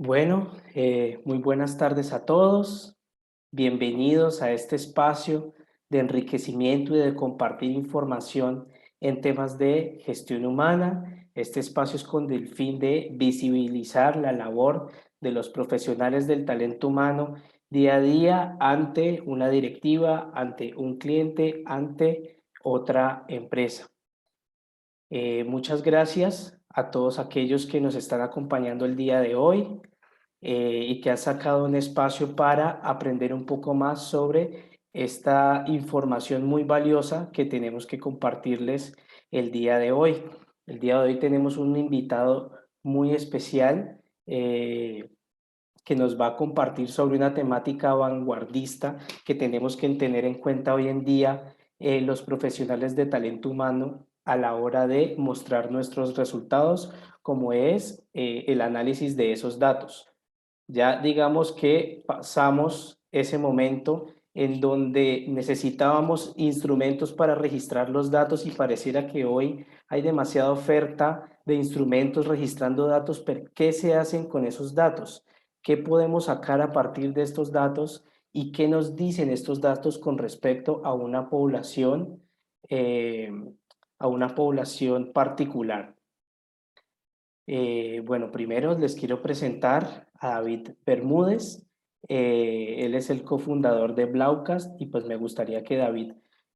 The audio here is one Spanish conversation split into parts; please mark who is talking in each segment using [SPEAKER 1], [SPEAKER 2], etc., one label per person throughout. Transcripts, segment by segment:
[SPEAKER 1] Muy buenas tardes a todos. Bienvenidos a este espacio de enriquecimiento y de compartir información en temas de gestión humana. Este espacio es con el fin de visibilizar la labor de los profesionales del talento humano día a día ante una directiva, ante un cliente, ante otra empresa. Muchas gracias a todos aquellos que nos están acompañando el día de hoy y que han sacado un espacio para aprender un poco más sobre esta información muy valiosa que tenemos que compartirles el día de hoy. El día de hoy tenemos un invitado muy especial que nos va a compartir sobre una temática vanguardista que tenemos que tener en cuenta hoy en día los profesionales de talento humano a la hora de mostrar nuestros resultados, como es el análisis de esos datos. Ya digamos que pasamos ese momento en donde necesitábamos instrumentos para registrar los datos y pareciera que hoy hay demasiada oferta de instrumentos registrando datos, pero ¿qué se hacen con esos datos? ¿Qué podemos sacar a partir de estos datos y qué nos dicen estos datos con respecto eh, a una población particular? Primero les quiero presentar a David Bermúdez. Él es el cofundador de Blaucast y pues me gustaría que David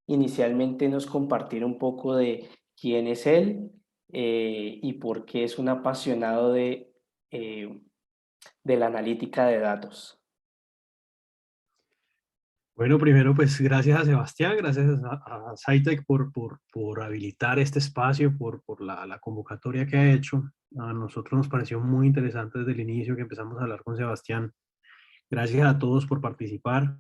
[SPEAKER 1] inicialmente nos compartiera un poco de quién es él y por qué es un apasionado eh, de la analítica de datos.
[SPEAKER 2] Bueno, primero, pues gracias a Sebastián, gracias a SciTech por habilitar este espacio, por la convocatoria que ha hecho. A nosotros nos pareció muy interesante desde el inicio que empezamos a hablar con Sebastián. Gracias a todos por participar.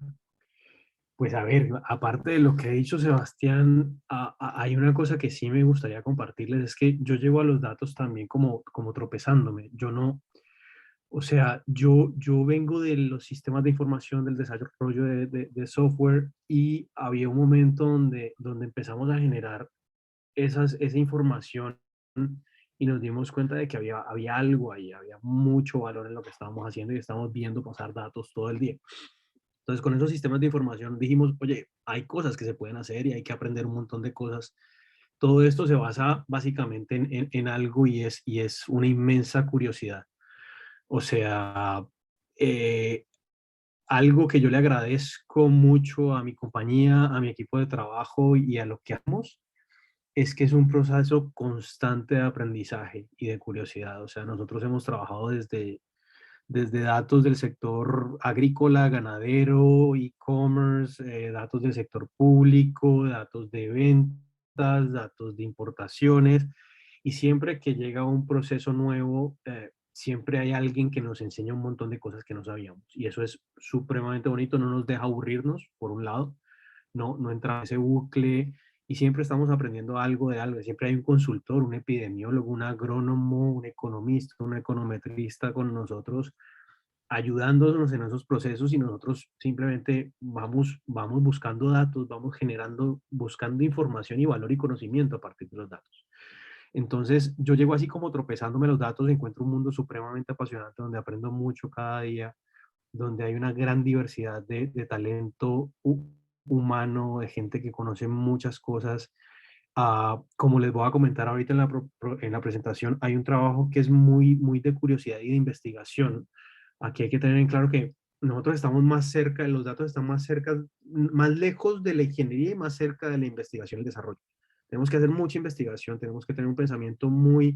[SPEAKER 2] Pues a ver, aparte de lo que ha dicho Sebastián, hay una cosa que sí me gustaría compartirles, es que yo llego a los datos también como tropezándome. Yo no, o sea, yo vengo de los sistemas de información, del desarrollo de software y había un momento donde empezamos a generar esa información y nos dimos cuenta de que había algo ahí, había mucho valor en lo que estábamos haciendo y estábamos viendo pasar datos todo el día. Entonces, con esos sistemas de información dijimos, oye, hay cosas que se pueden hacer y hay que aprender un montón de cosas. Todo esto se basa básicamente en algo y es una inmensa curiosidad. O sea, eh, algo que yo le agradezco mucho a mi compañía, a mi equipo de trabajo y a lo que hacemos, es que es un proceso constante de aprendizaje y de curiosidad. O sea, nosotros hemos trabajado desde datos del sector agrícola, ganadero, e-commerce, datos del sector público, datos de ventas, datos de importaciones, y siempre que llega un proceso nuevo, siempre hay alguien que nos enseña un montón de cosas que no sabíamos. Y eso es supremamente bonito, no nos deja aburrirnos, por un lado, no entra en ese bucle y siempre estamos aprendiendo algo de algo. Siempre hay un consultor, un epidemiólogo, un agrónomo, un economista, un econometrista con nosotros ayudándonos en esos procesos y nosotros simplemente vamos buscando datos, vamos generando, buscando información y valor y conocimiento a partir de los datos. Entonces, yo llego así como tropezándome los datos, encuentro un mundo supremamente apasionante donde aprendo mucho cada día, donde hay una gran diversidad de talento humano, de gente que conoce muchas cosas. Como les voy a comentar ahorita en la presentación, hay un trabajo que es muy de curiosidad y de investigación. Aquí hay que tener en claro que nosotros estamos más cerca, los datos están más cerca, más lejos de la ingeniería y más cerca de la investigación y el desarrollo. Tenemos que hacer mucha investigación, tenemos que tener un pensamiento muy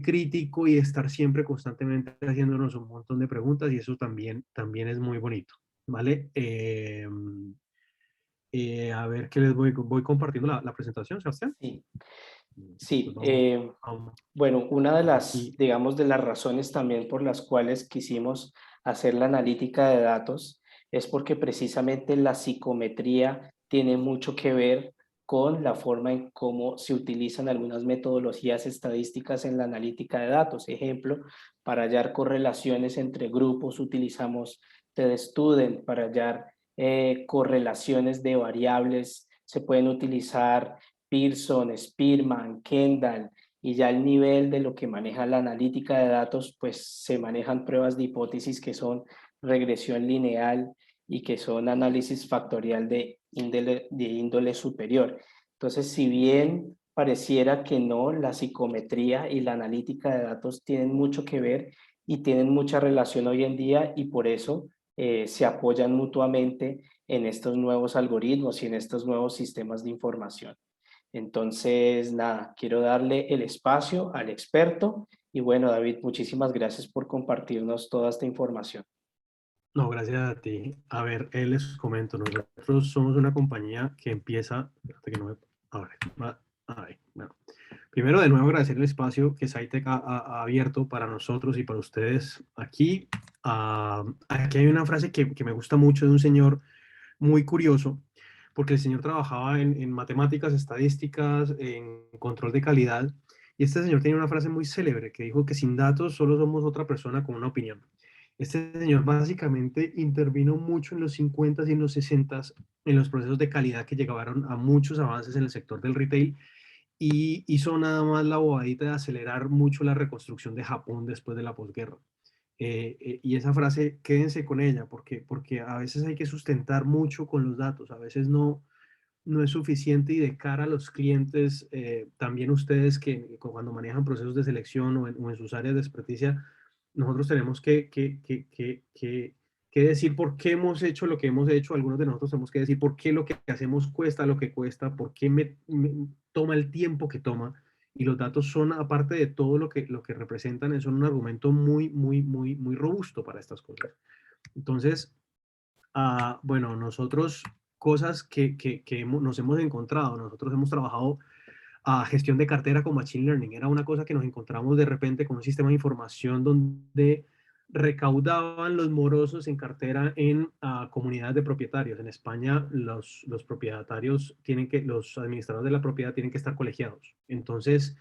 [SPEAKER 2] crítico y estar siempre constantemente haciéndonos un montón de preguntas y eso también es muy bonito, ¿vale? A ver qué les voy compartiendo la presentación, Sebastián.
[SPEAKER 1] Sí,
[SPEAKER 2] Pues
[SPEAKER 1] sí.
[SPEAKER 2] vamos
[SPEAKER 1] Bueno, una de las,
[SPEAKER 2] aquí.
[SPEAKER 1] digamos, de las razones también por las cuales quisimos hacer la analítica de datos es porque precisamente la psicometría tiene mucho que ver con la forma en cómo se utilizan algunas metodologías estadísticas en la analítica de datos. Ejemplo, para hallar correlaciones entre grupos utilizamos TestStudent, para hallar correlaciones de variables se pueden utilizar Pearson, Spearman, Kendall, y ya el nivel de lo que maneja la analítica de datos, pues se manejan pruebas de hipótesis que son regresión lineal y que son análisis factorial de índole superior. Entonces, si bien pareciera que no, la psicometría y la analítica de datos tienen mucho que ver y tienen mucha relación hoy en día, y por eso se apoyan mutuamente en estos nuevos algoritmos y en estos nuevos sistemas de información. Entonces, nada, quiero darle el espacio al experto y bueno, David, muchísimas gracias por compartirnos toda esta información.
[SPEAKER 2] No, gracias a ti. A ver, les comento, nosotros somos una compañía que empieza, espérate que no me, a ver, bueno. Primero, de nuevo, agradecer el espacio que Saitec ha abierto para nosotros y para ustedes aquí. Aquí hay una frase que me gusta mucho de un señor muy curioso, porque el señor trabajaba en matemáticas, estadísticas, en control de calidad, y este señor tenía una frase muy célebre que dijo que sin datos solo somos otra persona con una opinión. Este señor básicamente intervino mucho en los 50 y en los 60 en los procesos de calidad que llegaron a muchos avances en el sector del retail y hizo nada más la bobadita de acelerar mucho la reconstrucción de Japón después de la posguerra. Y esa frase, quédense con ella, porque a veces hay que sustentar mucho con los datos, a veces no es suficiente y de cara a los clientes, también ustedes que cuando manejan procesos de selección o en sus áreas de experticia, nosotros tenemos que decir por qué hemos hecho lo que hemos hecho, algunos de nosotros tenemos que decir por qué lo que hacemos cuesta lo que cuesta, por qué me toma el tiempo que toma, y los datos son, aparte de todo lo que representan, son un argumento muy, muy, muy, muy robusto para estas cosas. Entonces, bueno, nosotros, cosas que nos hemos encontrado, nosotros hemos trabajado a gestión de cartera con Machine Learning. Era una cosa que nos encontramos de repente con un sistema de información donde recaudaban los morosos en cartera en comunidades de propietarios. En España, los propietarios los administradores de la propiedad tienen que estar colegiados. Entonces,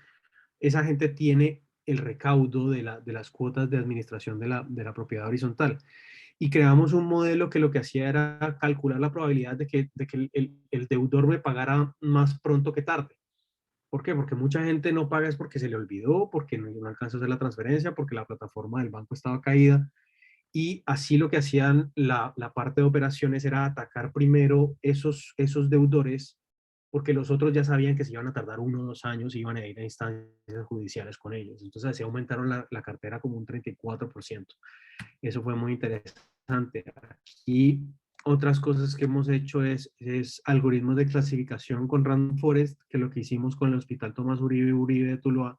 [SPEAKER 2] esa gente tiene el recaudo de las cuotas de administración de la propiedad horizontal y creamos un modelo que lo que hacía era calcular la probabilidad de que el deudor me pagara más pronto que tarde. ¿Por qué? Porque mucha gente no paga es porque se le olvidó, porque no alcanzó a hacer la transferencia, porque la plataforma del banco estaba caída. Y así lo que hacían la parte de operaciones era atacar primero esos deudores, porque los otros ya sabían que se iban a tardar 1 o 2 años y iban a ir a instancias judiciales con ellos. Entonces así aumentaron la cartera como un 34%. Eso fue muy interesante. Y otras cosas que hemos hecho es algoritmos de clasificación con Random Forest, que lo que hicimos con el Hospital Tomás Uribe de Tuluá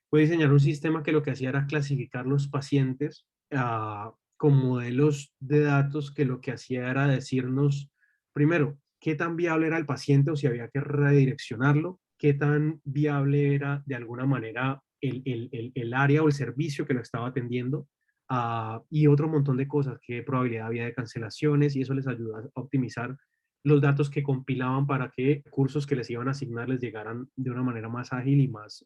[SPEAKER 2] fue diseñar un sistema que lo que hacía era clasificar los pacientes con modelos de datos que lo que hacía era decirnos, primero, qué tan viable era el paciente o si había que redireccionarlo, qué tan viable era de alguna manera el área o el servicio que lo estaba atendiendo, y otro montón de cosas, qué probabilidad había de cancelaciones, y eso les ayuda a optimizar los datos que compilaban para que cursos que les iban a asignar les llegaran de una manera más ágil y más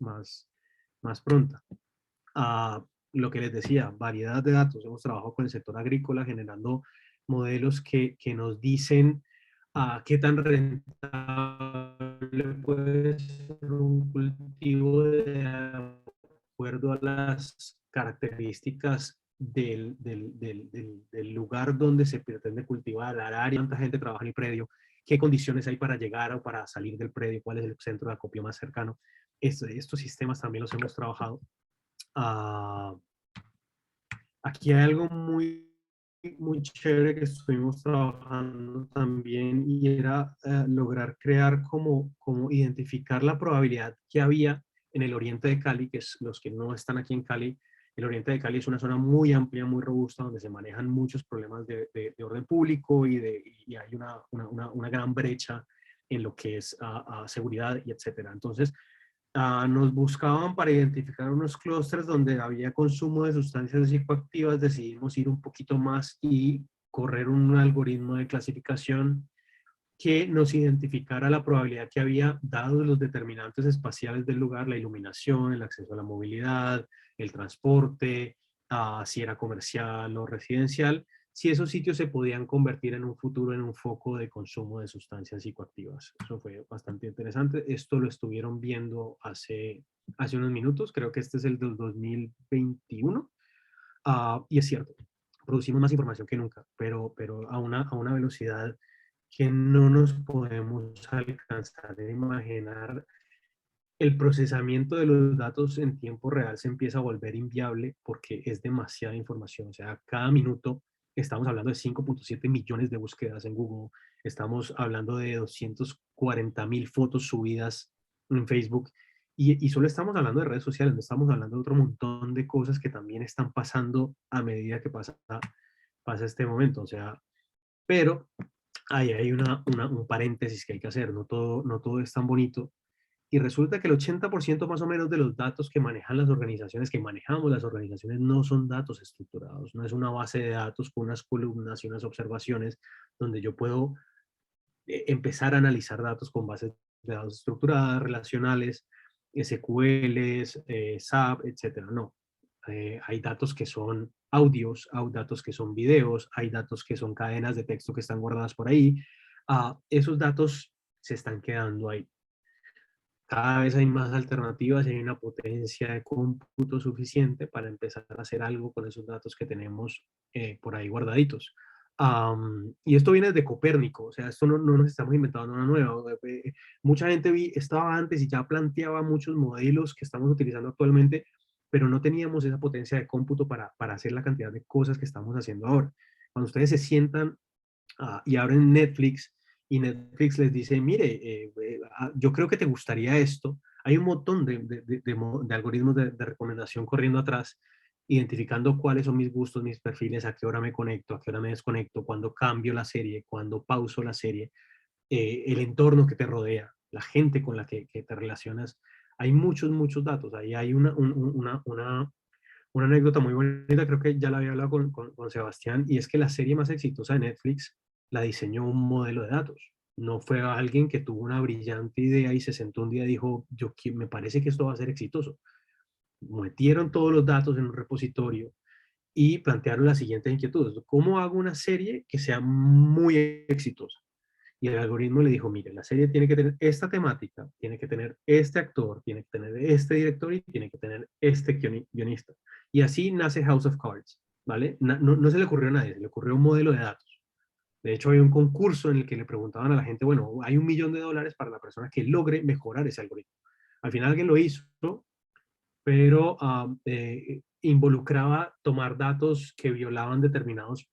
[SPEAKER 2] pronta. Lo que les decía, variedad de datos. Hemos trabajado con el sector agrícola generando modelos que nos dicen qué tan rentable puede ser un cultivo de acuerdo a las características del lugar donde se pretende cultivar, al área, cuánta gente trabaja en el predio, qué condiciones hay para llegar o para salir del predio, cuál es el centro de acopio más cercano. Estos sistemas también los hemos trabajado. Ah, Aquí hay algo muy, muy chévere que estuvimos trabajando también y era lograr crear como identificar la probabilidad que había en el oriente de Cali, que es los que no están aquí en Cali. El oriente de Cali es una zona muy amplia, muy robusta, donde se manejan muchos problemas de orden público y hay una gran brecha en lo que es seguridad y etcétera. Entonces, nos buscaban para identificar unos clústeres donde había consumo de sustancias psicoactivas. Decidimos ir un poquito más y correr un algoritmo de clasificación que nos identificara la probabilidad que había, dados los determinantes espaciales del lugar, la iluminación, el acceso a la movilidad, el transporte, si era comercial o residencial, si esos sitios se podían convertir en un futuro en un foco de consumo de sustancias psicoactivas. Eso fue bastante interesante. Esto lo estuvieron viendo hace hace unos minutos, creo que este es el del 2021. Y es cierto, producimos más información que nunca, pero a una velocidad que no nos podemos alcanzar a imaginar. El procesamiento de los datos en tiempo real se empieza a volver inviable porque es demasiada información. O sea, cada minuto estamos hablando de 5.7 millones de búsquedas en Google, estamos hablando de 240.000 fotos subidas en Facebook y solo estamos hablando de redes sociales, no estamos hablando de otro montón de cosas que también están pasando a medida que pasa este momento. O sea, pero ahí hay un paréntesis que hay que hacer, no todo es tan bonito y resulta que el 80% más o menos de los datos que manejan las organizaciones, que manejamos las organizaciones, no son datos estructurados, no es una base de datos con unas columnas y unas observaciones donde yo puedo empezar a analizar datos con bases de datos estructuradas, relacionales, SQLs, SAP, etcétera. No. Hay datos que son audios, hay datos que son videos, hay datos que son cadenas de texto que están guardadas por ahí. Esos datos se están quedando ahí. Cada vez hay más alternativas y hay una potencia de cómputo suficiente para empezar a hacer algo con esos datos que tenemos por ahí guardaditos. Y esto viene de Copérnico, o sea, esto no nos estamos inventando nada nuevo. Mucha gente estaba antes y ya planteaba muchos modelos que estamos utilizando actualmente, pero no teníamos esa potencia de cómputo para hacer la cantidad de cosas que estamos haciendo ahora. Cuando ustedes se sientan y abren Netflix y Netflix les dice, mire, yo creo que te gustaría esto. Hay un montón de algoritmos de recomendación corriendo atrás, identificando cuáles son mis gustos, mis perfiles, a qué hora me conecto, a qué hora me desconecto, cuándo cambio la serie, cuándo pauso la serie, el entorno que te rodea, la gente con la que te relacionas. Hay muchos datos. Ahí hay una anécdota muy bonita, creo que ya la había hablado con Sebastián, y es que la serie más exitosa de Netflix la diseñó un modelo de datos. No fue alguien que tuvo una brillante idea y se sentó un día y dijo, me parece que esto va a ser exitoso. Metieron todos los datos en un repositorio y plantearon las siguientes inquietudes. ¿Cómo hago una serie que sea muy exitosa? Y el algoritmo le dijo, mire, la serie tiene que tener esta temática, tiene que tener este actor, tiene que tener este director y tiene que tener este guionista. Y así nace House of Cards, ¿vale? No se le ocurrió a nadie, se le ocurrió un modelo de datos. De hecho, había un concurso en el que le preguntaban a la gente, bueno, hay $1.000.000 para la persona que logre mejorar ese algoritmo. Al final alguien lo hizo, pero involucraba tomar datos que violaban determinados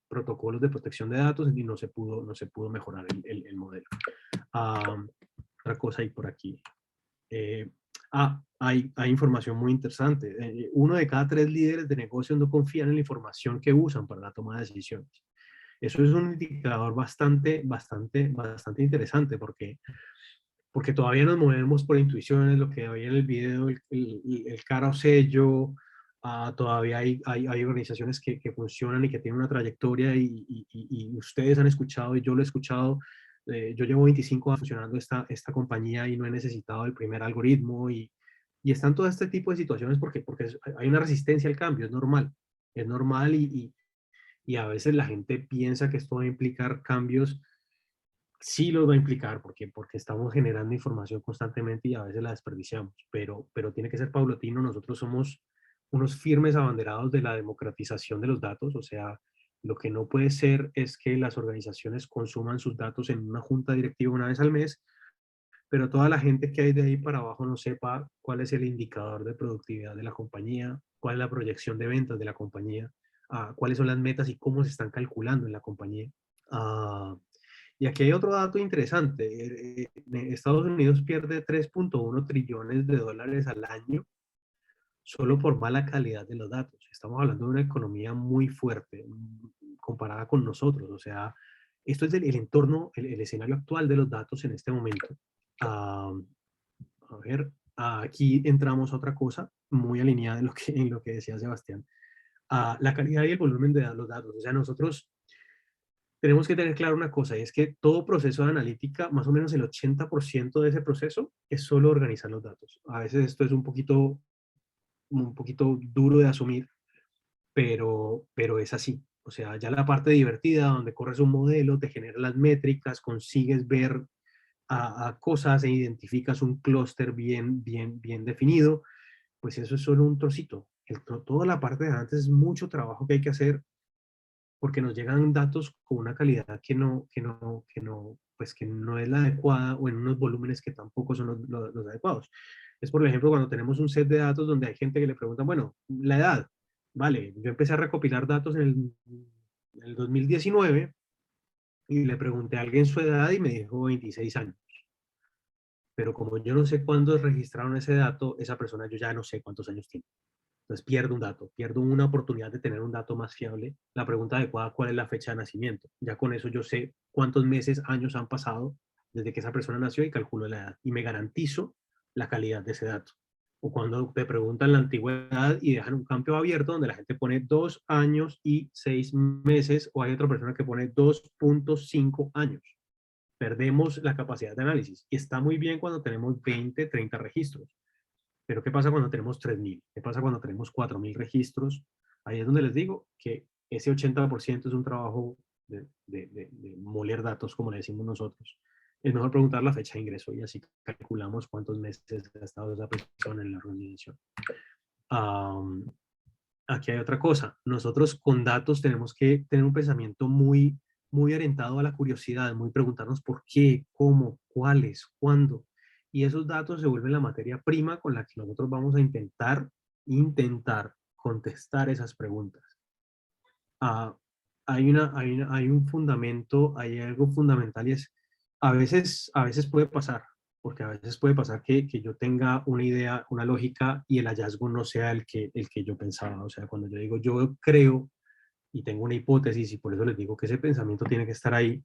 [SPEAKER 2] protocolos de protección de datos y no se pudo mejorar el modelo. Otra cosa hay por aquí. Hay información muy interesante. Uno de cada 3 líderes de negocios no confían en la información que usan para la toma de decisiones. Eso es un indicador bastante interesante porque todavía nos movemos por intuiciones, lo que había en el video, el cara o sello. Todavía hay organizaciones que funcionan y que tienen una trayectoria y ustedes han escuchado y yo lo he escuchado. Yo llevo 25 años funcionando esta compañía y no he necesitado el primer algoritmo y están todo este tipo de situaciones porque hay una resistencia al cambio, es normal y a veces la gente piensa que esto va a implicar cambios. Sí los va a implicar porque estamos generando información constantemente y a veces la desperdiciamos, pero tiene que ser paulatino. Nosotros somos unos firmes abanderados de la democratización de los datos, o sea, lo que no puede ser es que las organizaciones consuman sus datos en una junta directiva una vez al mes, pero toda la gente que hay de ahí para abajo no sepa cuál es el indicador de productividad de la compañía, cuál es la proyección de ventas de la compañía, cuáles son las metas y cómo se están calculando en la compañía. Ah, y aquí hay otro dato interesante. Estados Unidos pierde 3.1 trillones de dólares al año solo por mala calidad de los datos. Estamos hablando de una economía muy fuerte comparada con nosotros. O sea, esto es el entorno, el escenario actual de los datos en este momento. Ah, a ver, aquí entramos a otra cosa muy alineada en lo que decía Sebastián. La calidad y el volumen de los datos. O sea, nosotros tenemos que tener claro una cosa, y es que todo proceso de analítica, más o menos el 80% de ese proceso es solo organizar los datos. A veces esto es un poquito duro de asumir, pero es así. O sea, ya la parte divertida, donde corres un modelo, te genera las métricas, consigues ver a cosas e identificas un clúster bien definido, pues eso es solo un trocito. Toda la parte de antes es mucho trabajo que hay que hacer porque nos llegan datos con una calidad pues que no es la adecuada o en unos volúmenes que tampoco son los adecuados. Es por ejemplo cuando tenemos un set de datos donde hay gente que le pregunta, bueno, la edad, vale, yo empecé a recopilar datos en el 2019 y le pregunté a alguien su edad y me dijo 26 años. Pero como yo no sé cuándo registraron ese dato, esa persona yo ya no sé cuántos años tiene. Entonces pierdo un dato, pierdo una oportunidad de tener un dato más fiable. La pregunta adecuada, ¿cuál es la fecha de nacimiento? Ya con eso yo sé cuántos meses, años han pasado desde que esa persona nació y calculo la edad. Y me garantizo la calidad de ese dato. O cuando te preguntan la antigüedad y dejan un campo abierto donde la gente pone 2 años y 6 meses, o hay otra persona que pone 2.5 años. Perdemos la capacidad de análisis. Y está muy bien cuando tenemos 20, 30 registros. Pero ¿qué pasa cuando tenemos 3.000? ¿Qué pasa cuando tenemos 4.000 registros? Ahí es donde les digo que ese 80% es un trabajo de moler datos, como le decimos nosotros. Es mejor preguntar la fecha de ingreso y así calculamos cuántos meses ha estado esa persona en la organización. Um, Aquí hay otra cosa. Nosotros con datos tenemos que tener un pensamiento muy orientado a la curiosidad, muy preguntarnos por qué, cómo, cuáles, cuándo. Y esos datos se vuelven la materia prima con la que nosotros vamos a intentar contestar esas preguntas. Ah, hay un fundamento, hay algo fundamental y es, a veces puede pasar, porque a veces puede pasar que yo tenga una idea, una lógica y el hallazgo no sea el que yo pensaba. O sea, cuando yo digo yo creo y tengo una hipótesis y por eso les digo que ese pensamiento tiene que estar ahí,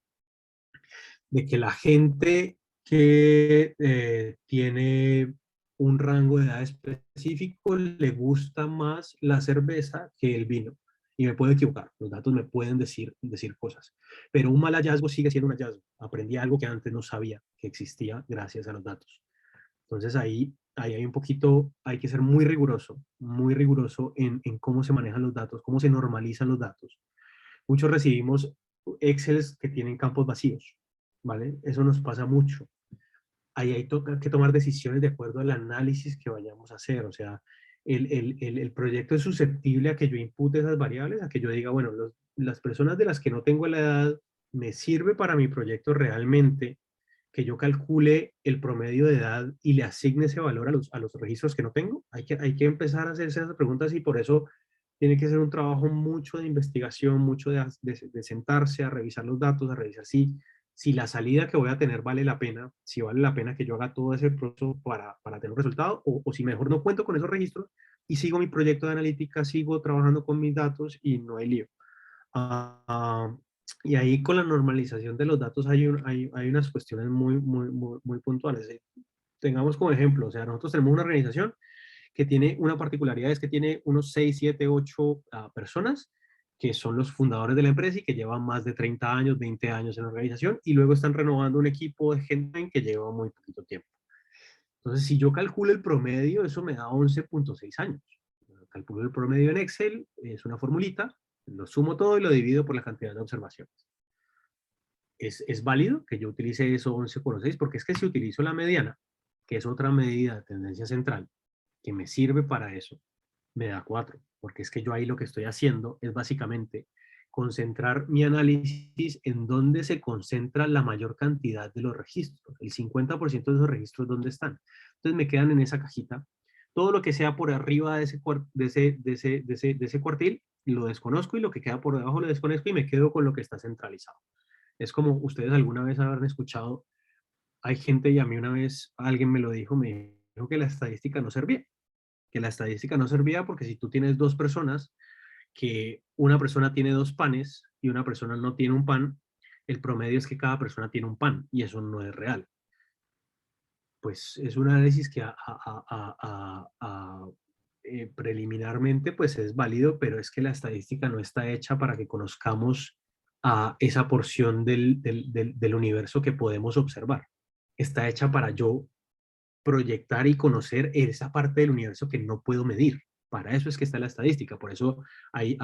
[SPEAKER 2] de que la gente que tiene un rango de edad específico le gusta más la cerveza que el vino. Y me puedo equivocar, los datos me pueden decir cosas. Pero un mal hallazgo sigue siendo un hallazgo. Aprendí algo que antes no sabía que existía gracias a los datos. Entonces ahí hay un poquito, hay que ser muy riguroso en cómo se manejan los datos, cómo se normalizan los datos. Muchos recibimos Excels que tienen campos vacíos, ¿vale? Eso nos pasa mucho. Ahí hay que tomar decisiones de acuerdo al análisis que vayamos a hacer. O sea, el proyecto es susceptible a que yo impute esas variables, a que yo diga, bueno, las personas de las que no tengo la edad, ¿me sirve para mi proyecto realmente que yo calcule el promedio de edad y le asigne ese valor a los registros que no tengo? Hay que empezar a hacerse esas preguntas y por eso tiene que ser un trabajo mucho de investigación, mucho de sentarse a revisar los datos, a revisar si la salida que voy a tener vale la pena, si vale la pena que yo haga todo ese proceso para tener un resultado, o si mejor no cuento con esos registros y sigo mi proyecto de analítica, sigo trabajando con mis datos y no hay lío. Uh, y ahí con la normalización de los datos hay unas cuestiones muy puntuales. Tengamos como ejemplo, o sea, nosotros tenemos una organización que tiene una particularidad, es que tiene unos 6 7 8 personas que son los fundadores de la empresa y que llevan más de 30 años, 20 años en la organización y luego están renovando un equipo de gente que lleva muy poquito tiempo. Entonces, si yo calculo el promedio, eso me da 11.6 años. Calculo el promedio en Excel, es una formulita, lo sumo todo y lo divido por la cantidad de observaciones. Es válido que yo utilice eso 11.6 porque es que si utilizo la mediana, que es otra medida de tendencia central, que me sirve para eso, me da 4, porque es que yo ahí lo que estoy haciendo es básicamente concentrar mi análisis en dónde se concentra la mayor cantidad de los registros. El 50% de esos registros, ¿dónde están? Entonces me quedan en esa cajita. Todo lo que sea por arriba de ese cuartil lo desconozco y lo que queda por debajo lo desconozco y me quedo con lo que está centralizado. Es como ustedes alguna vez habrán escuchado, hay gente y a mí una vez alguien me dijo que la estadística no servía, que la estadística no servía porque si tú tienes dos personas, que una persona tiene dos panes y una persona no tiene un pan, el promedio es que cada persona tiene un pan y eso no es real. Pues es un análisis que preliminarmente pues es válido, pero es que la estadística no está hecha para que conozcamos a esa porción del universo que podemos observar. Está hecha para yo proyectar y conocer esa parte del universo que no puedo medir. Para eso es que está la estadística, por eso hay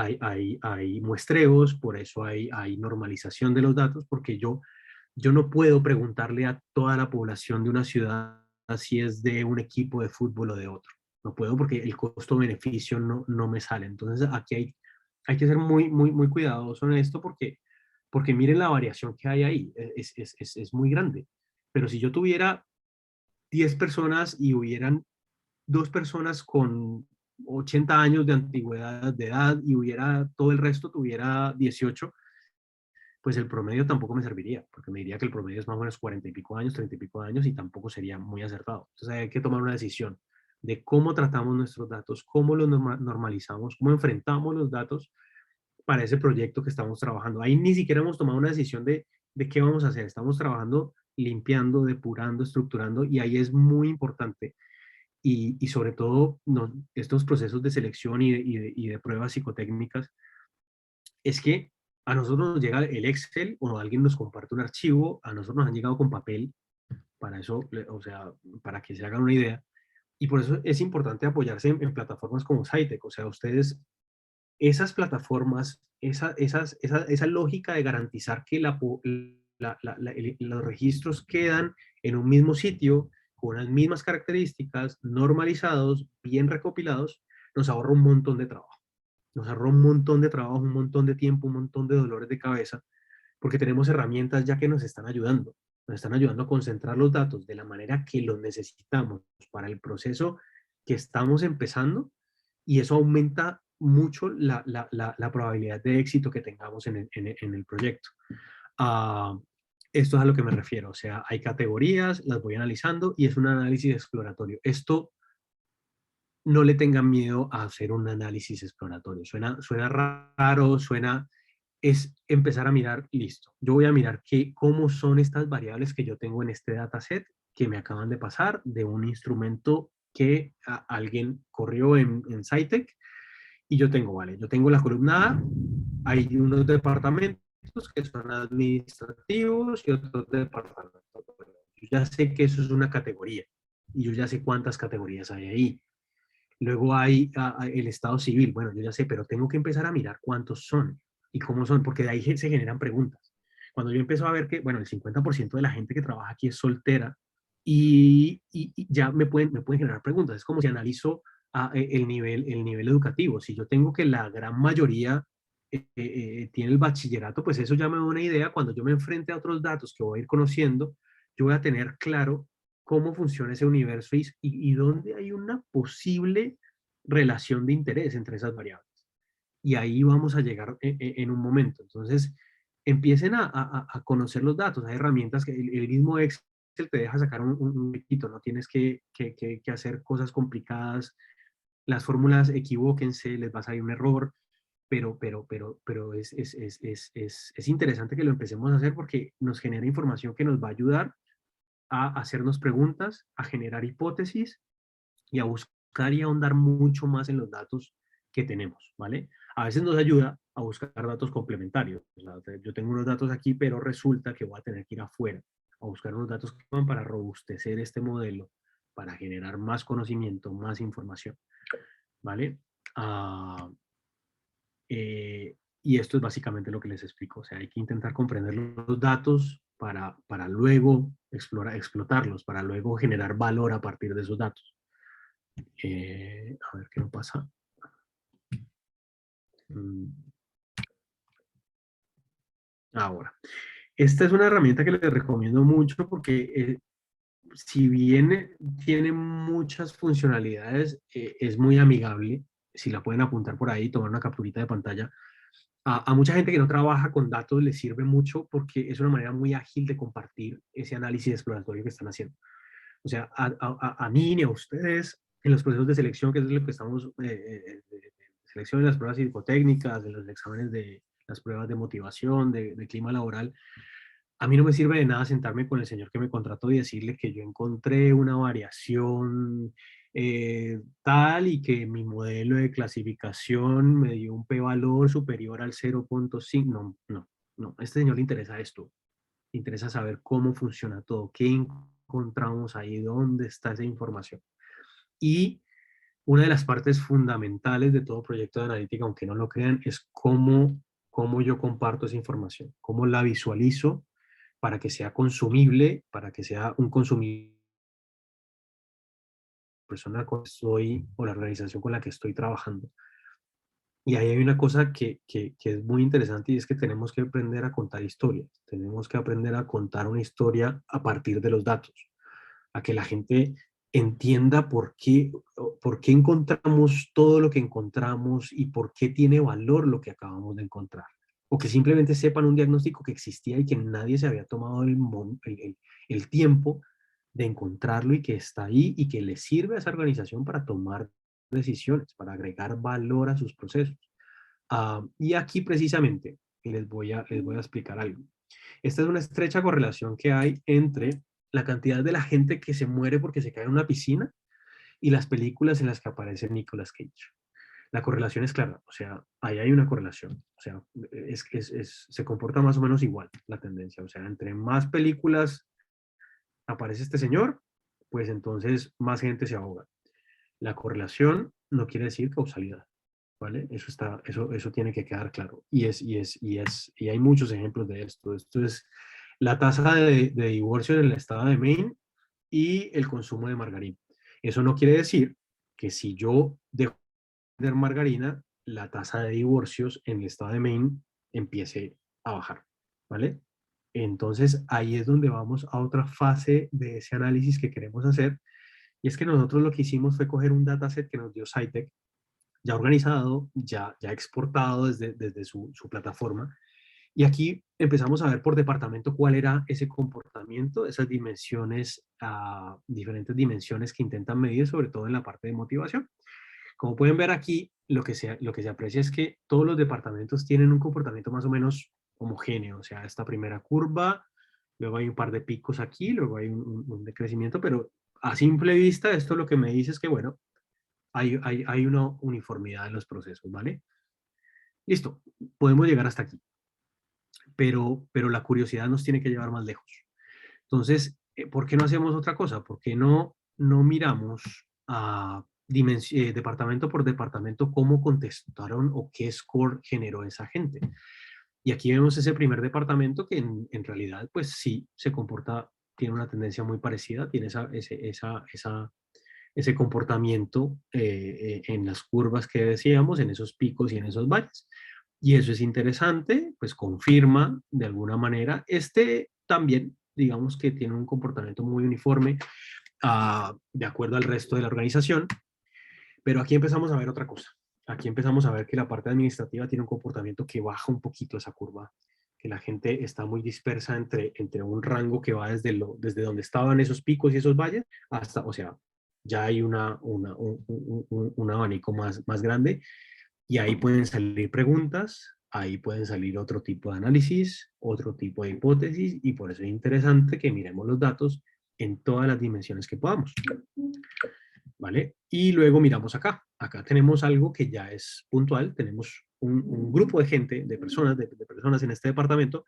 [SPEAKER 2] muestreos, por eso hay normalización de los datos, porque yo Yo no puedo preguntarle a toda la población de una ciudad si es de un equipo de fútbol o de otro. No puedo porque el costo-beneficio no me sale. Entonces aquí hay que ser muy cuidadoso en esto porque miren la variación que hay ahí. Es muy grande. Pero si yo tuviera 10 personas y hubieran dos personas con 80 años de antigüedad, de edad, y hubiera todo el resto tuviera 18, pues el promedio tampoco me serviría, porque me diría que el promedio es más o menos 40 y pico años, 30 y pico años, y tampoco sería muy acertado. Entonces hay que tomar una decisión de cómo tratamos nuestros datos, cómo los normalizamos, cómo enfrentamos los datos para ese proyecto que estamos trabajando. Ahí ni siquiera hemos tomado una decisión de qué vamos a hacer. Estamos trabajando, limpiando, depurando, estructurando, y ahí es muy importante. Y sobre todo, estos procesos de selección y de pruebas psicotécnicas es que a nosotros nos llega el Excel o alguien nos comparte un archivo, a nosotros nos han llegado con papel, para eso, o sea, para que se hagan una idea. Y por eso es importante apoyarse en plataformas como Cytec. O sea, ustedes, esas plataformas, esa lógica de garantizar que los registros quedan en un mismo sitio, con las mismas características, normalizados, bien recopilados, nos ahorra un montón de trabajo. Nos ahorra un montón de trabajo, un montón de tiempo, un montón de dolores de cabeza, porque tenemos herramientas ya que nos están ayudando. Nos están ayudando a concentrar los datos de la manera que los necesitamos para el proceso que estamos empezando, y eso aumenta mucho la probabilidad de éxito que tengamos en el proyecto. Uh, Esto es a lo que me refiero. O sea, hay categorías, las voy analizando y es un análisis exploratorio. Esto no le tengan miedo a hacer un análisis exploratorio. Suena raro, es empezar a mirar, listo. Yo voy a mirar cómo son estas variables que yo tengo en este dataset que me acaban de pasar de un instrumento que alguien corrió en Scitech, y yo tengo, vale, yo tengo la columna A, hay unos departamentos que son administrativos y otros departamentos. Yo ya sé que eso es una categoría y yo ya sé cuántas categorías hay ahí. Luego hay el estado civil. Bueno, yo ya sé, pero tengo que empezar a mirar cuántos son y cómo son, porque de ahí se generan preguntas. Cuando yo empiezo a ver que, bueno, el 50% de la gente que trabaja aquí es soltera, y ya me pueden generar preguntas. Es como si analizo el nivel educativo. Si yo tengo que la gran mayoría tiene el bachillerato, pues eso ya me da una idea. Cuando yo me enfrente a otros datos que voy a ir conociendo, yo voy a tener claro cómo funciona ese universo y dónde hay una posible relación de interés entre esas variables. Y ahí vamos a llegar en un momento. Entonces, empiecen a conocer los datos. Hay herramientas que el mismo Excel te deja sacar un poquito, no tienes que hacer cosas complicadas. Las fórmulas, equivóquense, les va a salir un error, pero es interesante que lo empecemos a hacer porque nos genera información que nos va a ayudar a hacernos preguntas, a generar hipótesis y a buscar y ahondar mucho más en los datos que tenemos, ¿vale? A veces nos ayuda a buscar datos complementarios. O sea, yo tengo unos datos aquí, pero resulta que voy a tener que ir afuera a buscar unos datos que van para robustecer este modelo, para generar más conocimiento, más información, ¿vale? Ah, y esto es básicamente lo que les explico. O sea, hay que intentar comprender los datos para luego explotarlos, para luego generar valor a partir de esos datos. A ver qué no pasa. Mm, Ahora, esta es una herramienta que les recomiendo mucho porque si bien tiene muchas funcionalidades, es muy amigable. Si la pueden apuntar por ahí, tomar una capturita de pantalla. A mucha gente que no trabaja con datos les sirve mucho porque es una manera muy ágil de compartir ese análisis exploratorio que están haciendo. O sea, a mí ni a ustedes en los procesos de selección, que es lo que estamos, de selección de las pruebas psicotécnicas, de los exámenes de las pruebas de motivación, de clima laboral, a mí no me sirve de nada sentarme con el señor que me contrató y decirle que yo encontré una variación tal y que mi modelo de clasificación me dio un p-valor superior al 0.5. No. A este señor le interesa esto. Le interesa saber cómo funciona todo, qué encontramos ahí, dónde está esa información. Y una de las partes fundamentales de todo proyecto de analítica, aunque no lo crean, es cómo yo comparto esa información, cómo la visualizo, para que sea consumible, para que sea un consumidor, persona con la que estoy o la organización con la que estoy trabajando. Y ahí hay una cosa que es muy interesante y es que tenemos que aprender a contar historias. Tenemos que aprender a contar una historia a partir de los datos, a que la gente entienda por qué encontramos todo lo que encontramos y por qué tiene valor lo que acabamos de encontrar. O que simplemente sepan un diagnóstico que existía y que nadie se había tomado el tiempo de encontrarlo y que está ahí y que le sirve a esa organización para tomar decisiones, para agregar valor a sus procesos. Y aquí precisamente les voy a explicar algo. Esta es una estrecha correlación que hay entre la cantidad de la gente que se muere porque se cae en una piscina y las películas en las que aparece Nicolas Cage. La correlación es clara, o sea, ahí hay una correlación, o sea, se comporta más o menos igual la tendencia, o sea, entre más películas aparece este señor, pues entonces más gente se ahoga. La correlación no quiere decir causalidad, ¿vale? Eso tiene que quedar claro. Y hay muchos ejemplos de esto. Esto es la tasa de divorcio en el estado de Maine y el consumo de margarina. Eso no quiere decir que si yo dejo de vender margarina, la tasa de divorcios en el estado de Maine empiece a bajar, ¿vale? Entonces ahí es donde vamos a otra fase de ese análisis que queremos hacer, y es que nosotros lo que hicimos fue coger un dataset que nos dio Cytec, ya organizado, ya exportado desde su plataforma, y aquí empezamos a ver por departamento cuál era ese comportamiento, esas dimensiones, diferentes dimensiones que intentan medir, sobre todo en la parte de motivación. Como pueden ver aquí, lo que se aprecia es que todos los departamentos tienen un comportamiento más o menos homogéneo, o sea, esta primera curva, luego hay un par de picos aquí, luego hay un decrecimiento, pero a simple vista esto lo que me dice es que, bueno, hay una uniformidad en los procesos, ¿vale? Listo, podemos llegar hasta aquí, pero la curiosidad nos tiene que llevar más lejos. Entonces, ¿por qué no hacemos otra cosa? ¿Por qué no miramos a departamento por departamento cómo contestaron o qué score generó esa gente? Y aquí vemos ese primer departamento que en realidad, pues sí, se comporta, tiene una tendencia muy parecida, tiene ese comportamiento en las curvas que decíamos, en esos picos y en esos valles. Y eso es interesante, pues confirma de alguna manera. También, digamos que tiene un comportamiento muy uniforme de acuerdo al resto de la organización, pero aquí empezamos a ver otra cosa. Aquí empezamos a ver que la parte administrativa tiene un comportamiento que baja un poquito esa curva, que la gente está muy dispersa entre un rango que va desde donde estaban esos picos y esos valles hasta, o sea, ya hay un abanico más grande, y ahí pueden salir preguntas, ahí pueden salir otro tipo de análisis, otro tipo de hipótesis, y por eso es interesante que miremos los datos en todas las dimensiones que podamos, ¿vale? Y luego miramos acá. Acá tenemos algo que ya es puntual, tenemos un grupo de gente, de personas en este departamento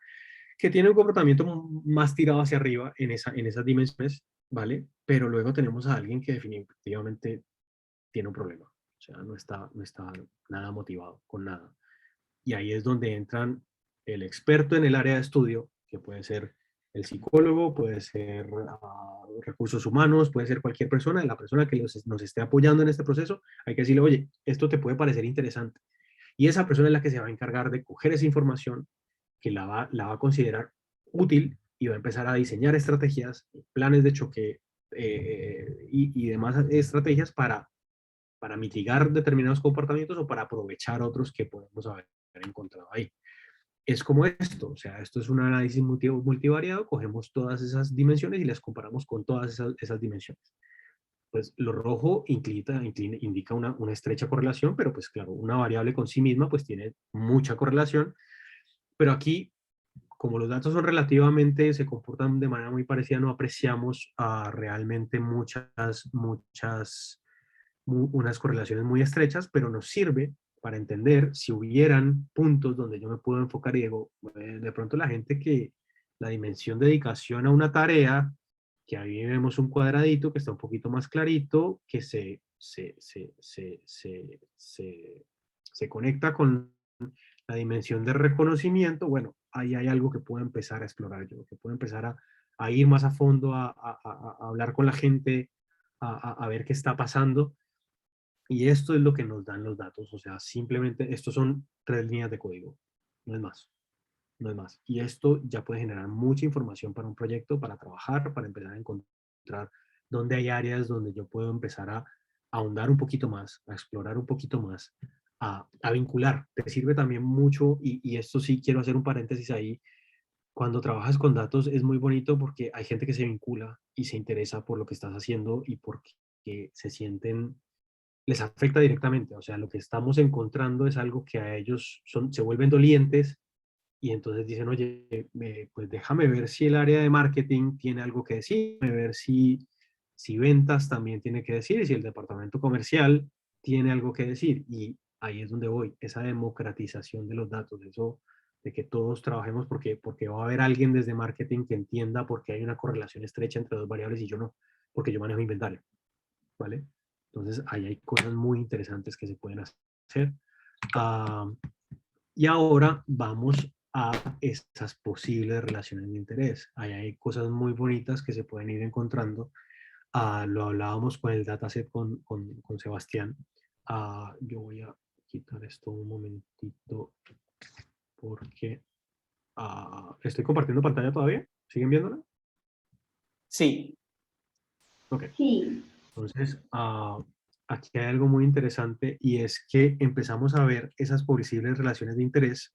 [SPEAKER 2] que tiene un comportamiento más tirado hacia arriba en esas dimensiones, ¿vale? Pero luego tenemos a alguien que definitivamente tiene un problema, o sea, no está nada motivado con nada. Y ahí es donde entran el experto en el área de estudio, que puede ser el psicólogo, puede ser recursos humanos, puede ser cualquier persona, la persona que nos esté apoyando en este proceso. Hay que decirle, oye, esto te puede parecer interesante. Y esa persona es la que se va a encargar de coger esa información, que la va a considerar útil y va a empezar a diseñar estrategias, planes de choque y demás estrategias para mitigar determinados comportamientos o para aprovechar otros que podemos haber encontrado ahí. Es como esto, o sea, esto es un análisis multivariado, cogemos todas esas dimensiones y las comparamos con todas esas dimensiones. Pues lo rojo indica una estrecha correlación, pero pues claro, una variable con sí misma pues tiene mucha correlación, pero aquí, como los datos son relativamente, se comportan de manera muy parecida, no apreciamos realmente unas correlaciones muy estrechas, pero nos sirve para entender si hubieran puntos donde yo me puedo enfocar y digo, de pronto la gente que la dimensión de dedicación a una tarea, que ahí vemos un cuadradito que está un poquito más clarito, que se conecta con la dimensión de reconocimiento, bueno, ahí hay algo que puedo empezar a explorar yo, que puedo empezar a ir más a fondo, a hablar con la gente, a ver qué está pasando. Y esto es lo que nos dan los datos. O sea, simplemente estos son 3 líneas de código, no es más. No es más. Y esto ya puede generar mucha información para un proyecto, para trabajar, para empezar a encontrar dónde hay áreas donde yo puedo empezar a ahondar un poquito más, a explorar un poquito más, a vincular. Te sirve también mucho, y esto sí quiero hacer un paréntesis ahí, cuando trabajas con datos es muy bonito porque hay gente que se vincula y se interesa por lo que estás haciendo y porque se sienten, les afecta directamente. O sea, lo que estamos encontrando es algo que a ellos se vuelven dolientes y entonces dicen, oye, pues déjame ver si el área de marketing tiene algo que decir, déjame ver si ventas también tiene que decir, y si el departamento comercial tiene algo que decir. Y ahí es donde voy, esa democratización de los datos, eso de que todos trabajemos porque va a haber alguien desde marketing que entienda por qué hay una correlación estrecha entre 2 variables y yo no, porque yo manejo inventario, ¿vale? Entonces ahí hay cosas muy interesantes que se pueden hacer. Ah, y ahora vamos a esas posibles relaciones de interés. Ahí hay cosas muy bonitas que se pueden ir encontrando. Lo hablábamos con el dataset con Sebastián. Yo voy a quitar esto un momentito porque estoy compartiendo pantalla todavía. ¿Siguen viéndola?
[SPEAKER 1] Sí,
[SPEAKER 2] Ok.
[SPEAKER 3] Sí.
[SPEAKER 2] Entonces, aquí hay algo muy interesante y es que empezamos a ver esas posibles relaciones de interés.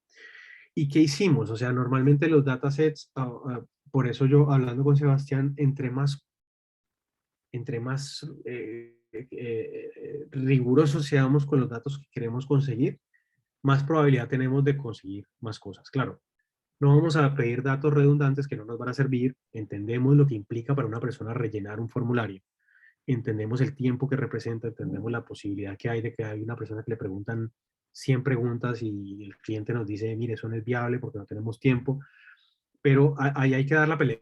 [SPEAKER 2] ¿Y qué hicimos? O sea, normalmente los datasets, por eso yo hablando con Sebastián, entre más rigurosos seamos con los datos que queremos conseguir, más probabilidad tenemos de conseguir más cosas. Claro, no vamos a pedir datos redundantes que no nos van a servir. Entendemos lo que implica para una persona rellenar un formulario. Entendemos el tiempo que representa, entendemos la posibilidad que hay de que hay una persona que le preguntan 100 preguntas y el cliente nos dice, mire, eso no es viable porque no tenemos tiempo, pero ahí hay que dar la pelea.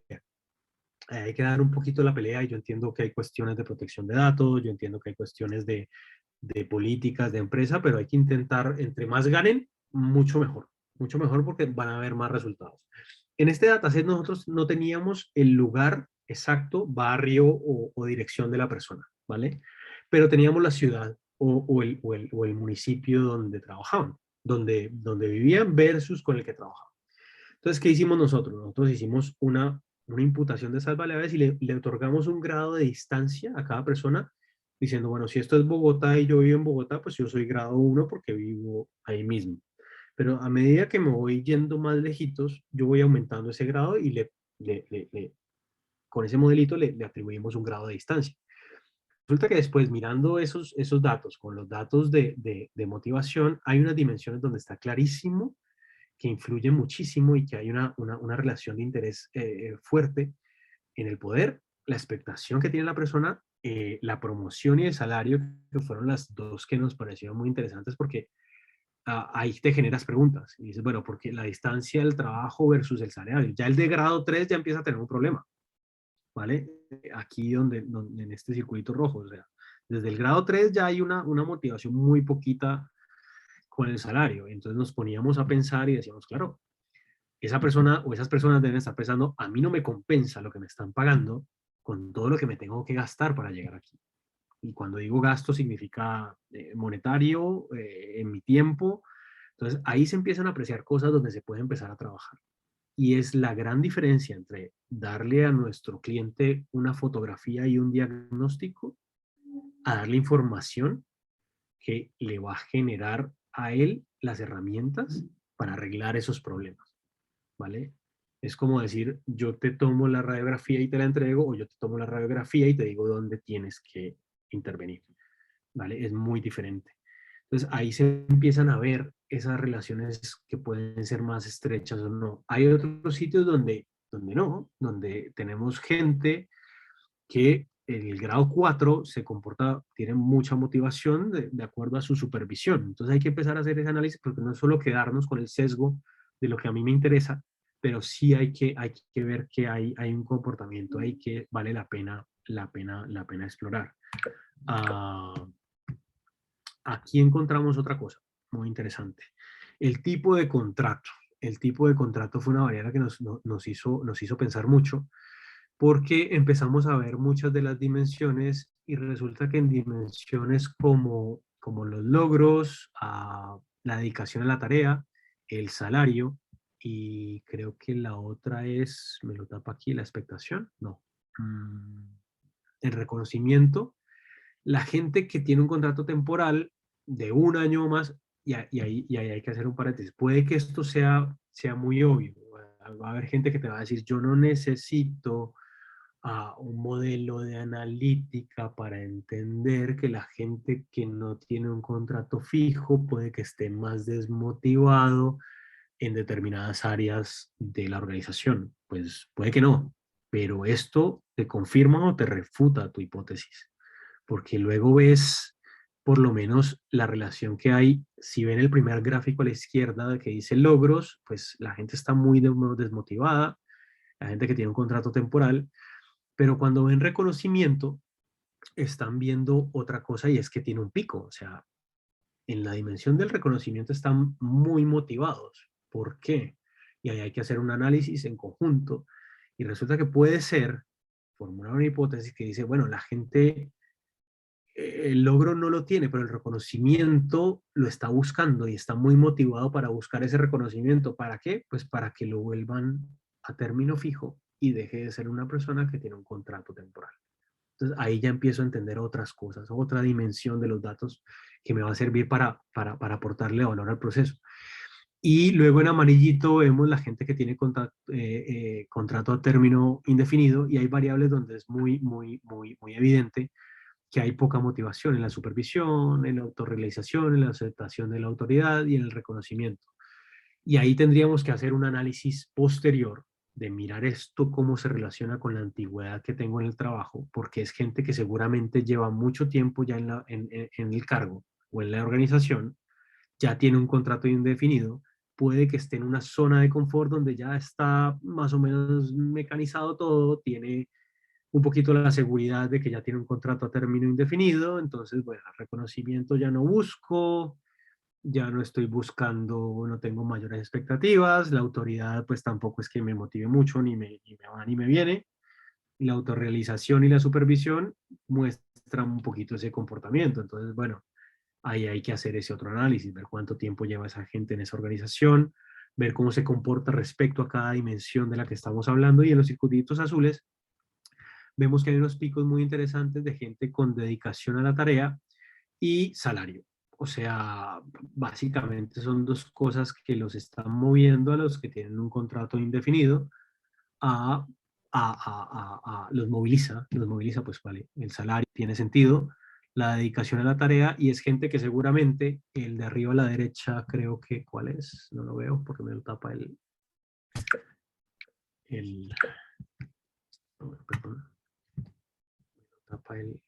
[SPEAKER 2] Hay que dar un poquito la pelea y yo entiendo que hay cuestiones de protección de datos, yo entiendo que hay cuestiones de políticas de empresa, pero hay que intentar, entre más ganen, mucho mejor porque van a haber más resultados. En este dataset nosotros no teníamos el lugar exacto, barrio o dirección de la persona, ¿vale? Pero teníamos la ciudad o el municipio donde trabajaban, donde vivían versus con el que trabajaban. Entonces, ¿qué hicimos nosotros? Nosotros hicimos una imputación de esas variables y le otorgamos un grado de distancia a cada persona, diciendo, bueno, si esto es Bogotá y yo vivo en Bogotá, pues yo soy grado 1 porque vivo ahí mismo. Pero a medida que me voy yendo más lejitos, yo voy aumentando ese grado y con ese modelito le atribuimos un grado de distancia. Resulta que después, mirando esos datos, con los datos de motivación, hay unas dimensiones donde está clarísimo que influye muchísimo y que hay una relación de interés fuerte en el poder, la expectación que tiene la persona, la promoción y el salario, que fueron las dos que nos parecieron muy interesantes porque ahí te generas preguntas y dices, bueno, porque la distancia del trabajo versus el salario, ya el de grado 3 ya empieza a tener un problema, ¿vale? Aquí donde en este circulito rojo, o sea, desde el grado 3 ya hay una motivación muy poquita con el salario. Entonces nos poníamos a pensar y decíamos, claro, esa persona o esas personas deben estar pensando, a mí no me compensa lo que me están pagando con todo lo que me tengo que gastar para llegar aquí. Y cuando digo gasto significa monetario, en mi tiempo. Entonces ahí se empiezan a apreciar cosas donde se puede empezar a trabajar. Y es la gran diferencia entre darle a nuestro cliente una fotografía y un diagnóstico a darle información que le va a generar a él las herramientas para arreglar esos problemas. ¿Vale? Es como decir, yo te tomo la radiografía y te la entrego, o yo te tomo la radiografía y te digo dónde tienes que intervenir, ¿vale? Es muy diferente. Entonces ahí se empiezan a ver esas relaciones que pueden ser más estrechas o no. Hay otros sitios donde no, donde tenemos gente que el grado 4 se comporta, tiene mucha motivación de acuerdo a su supervisión. Entonces hay que empezar a hacer ese análisis porque no es solo quedarnos con el sesgo de lo que a mí me interesa, pero sí hay que ver que hay un comportamiento ahí que vale la pena explorar. Aquí encontramos otra cosa muy interesante. El tipo de contrato. el tipo de contrato fue una variable que nos hizo pensar mucho, porque empezamos a ver muchas de las dimensiones y resulta que en dimensiones como los logros, la dedicación a la tarea, el salario, y creo que la otra es, me lo tapa aquí, la expectación, no, el reconocimiento, la gente que tiene un contrato temporal de un año o más, y ahí hay que hacer un paréntesis, puede que esto sea muy obvio, va a haber gente que te va a decir, yo no necesito un modelo de analítica para entender que la gente que no tiene un contrato fijo puede que esté más desmotivado en determinadas áreas de la organización. Pues puede que no, pero esto te confirma o te refuta tu hipótesis, porque luego ves por lo menos la relación que hay. Si ven el primer gráfico a la izquierda que dice logros, pues la gente está muy desmotivada, la gente que tiene un contrato temporal, pero cuando ven reconocimiento, están viendo otra cosa y es que tiene un pico. O sea, en la dimensión del reconocimiento están muy motivados. ¿Por qué? Y ahí hay que hacer un análisis en conjunto. Y resulta que puede ser, formular una hipótesis que dice, bueno, la gente, el logro no lo tiene, pero el reconocimiento lo está buscando y está muy motivado para buscar ese reconocimiento. ¿Para qué? Pues para que lo vuelvan a término fijo y deje de ser una persona que tiene un contrato temporal. Entonces ahí ya empiezo a entender otras cosas, otra dimensión de los datos que me va a servir para aportarle valor al proceso. Y luego en amarillito vemos la gente que tiene contrato a término indefinido y hay variables donde es muy evidente que hay poca motivación en la supervisión, en la autorrealización, en la aceptación de la autoridad y en el reconocimiento. Y ahí tendríamos que hacer un análisis posterior de mirar esto, cómo se relaciona con la antigüedad que tengo en el trabajo, porque es gente que seguramente lleva mucho tiempo ya en el cargo o en la organización, ya tiene un contrato indefinido, puede que esté en una zona de confort donde ya está más o menos mecanizado todo, tiene un poquito la seguridad de que ya tiene un contrato a término indefinido, entonces, bueno, reconocimiento ya no busco, ya no estoy buscando, no tengo mayores expectativas, la autoridad pues tampoco es que me motive mucho, ni me va ni me viene, y la autorrealización y la supervisión muestran un poquito ese comportamiento, entonces bueno, ahí hay que hacer ese otro análisis, ver cuánto tiempo lleva esa gente en esa organización, ver cómo se comporta respecto a cada dimensión de la que estamos hablando, y en los circuitos azules vemos que hay unos picos muy interesantes de gente con dedicación a la tarea y salario. O sea, básicamente son dos cosas que los están moviendo a los que tienen un contrato indefinido a, los moviliza, pues vale, el salario tiene sentido, la dedicación a la tarea, y es gente que seguramente el de arriba a la derecha, creo que, ¿cuál es? No lo veo porque me lo tapa el no, perdón, me lo tapa el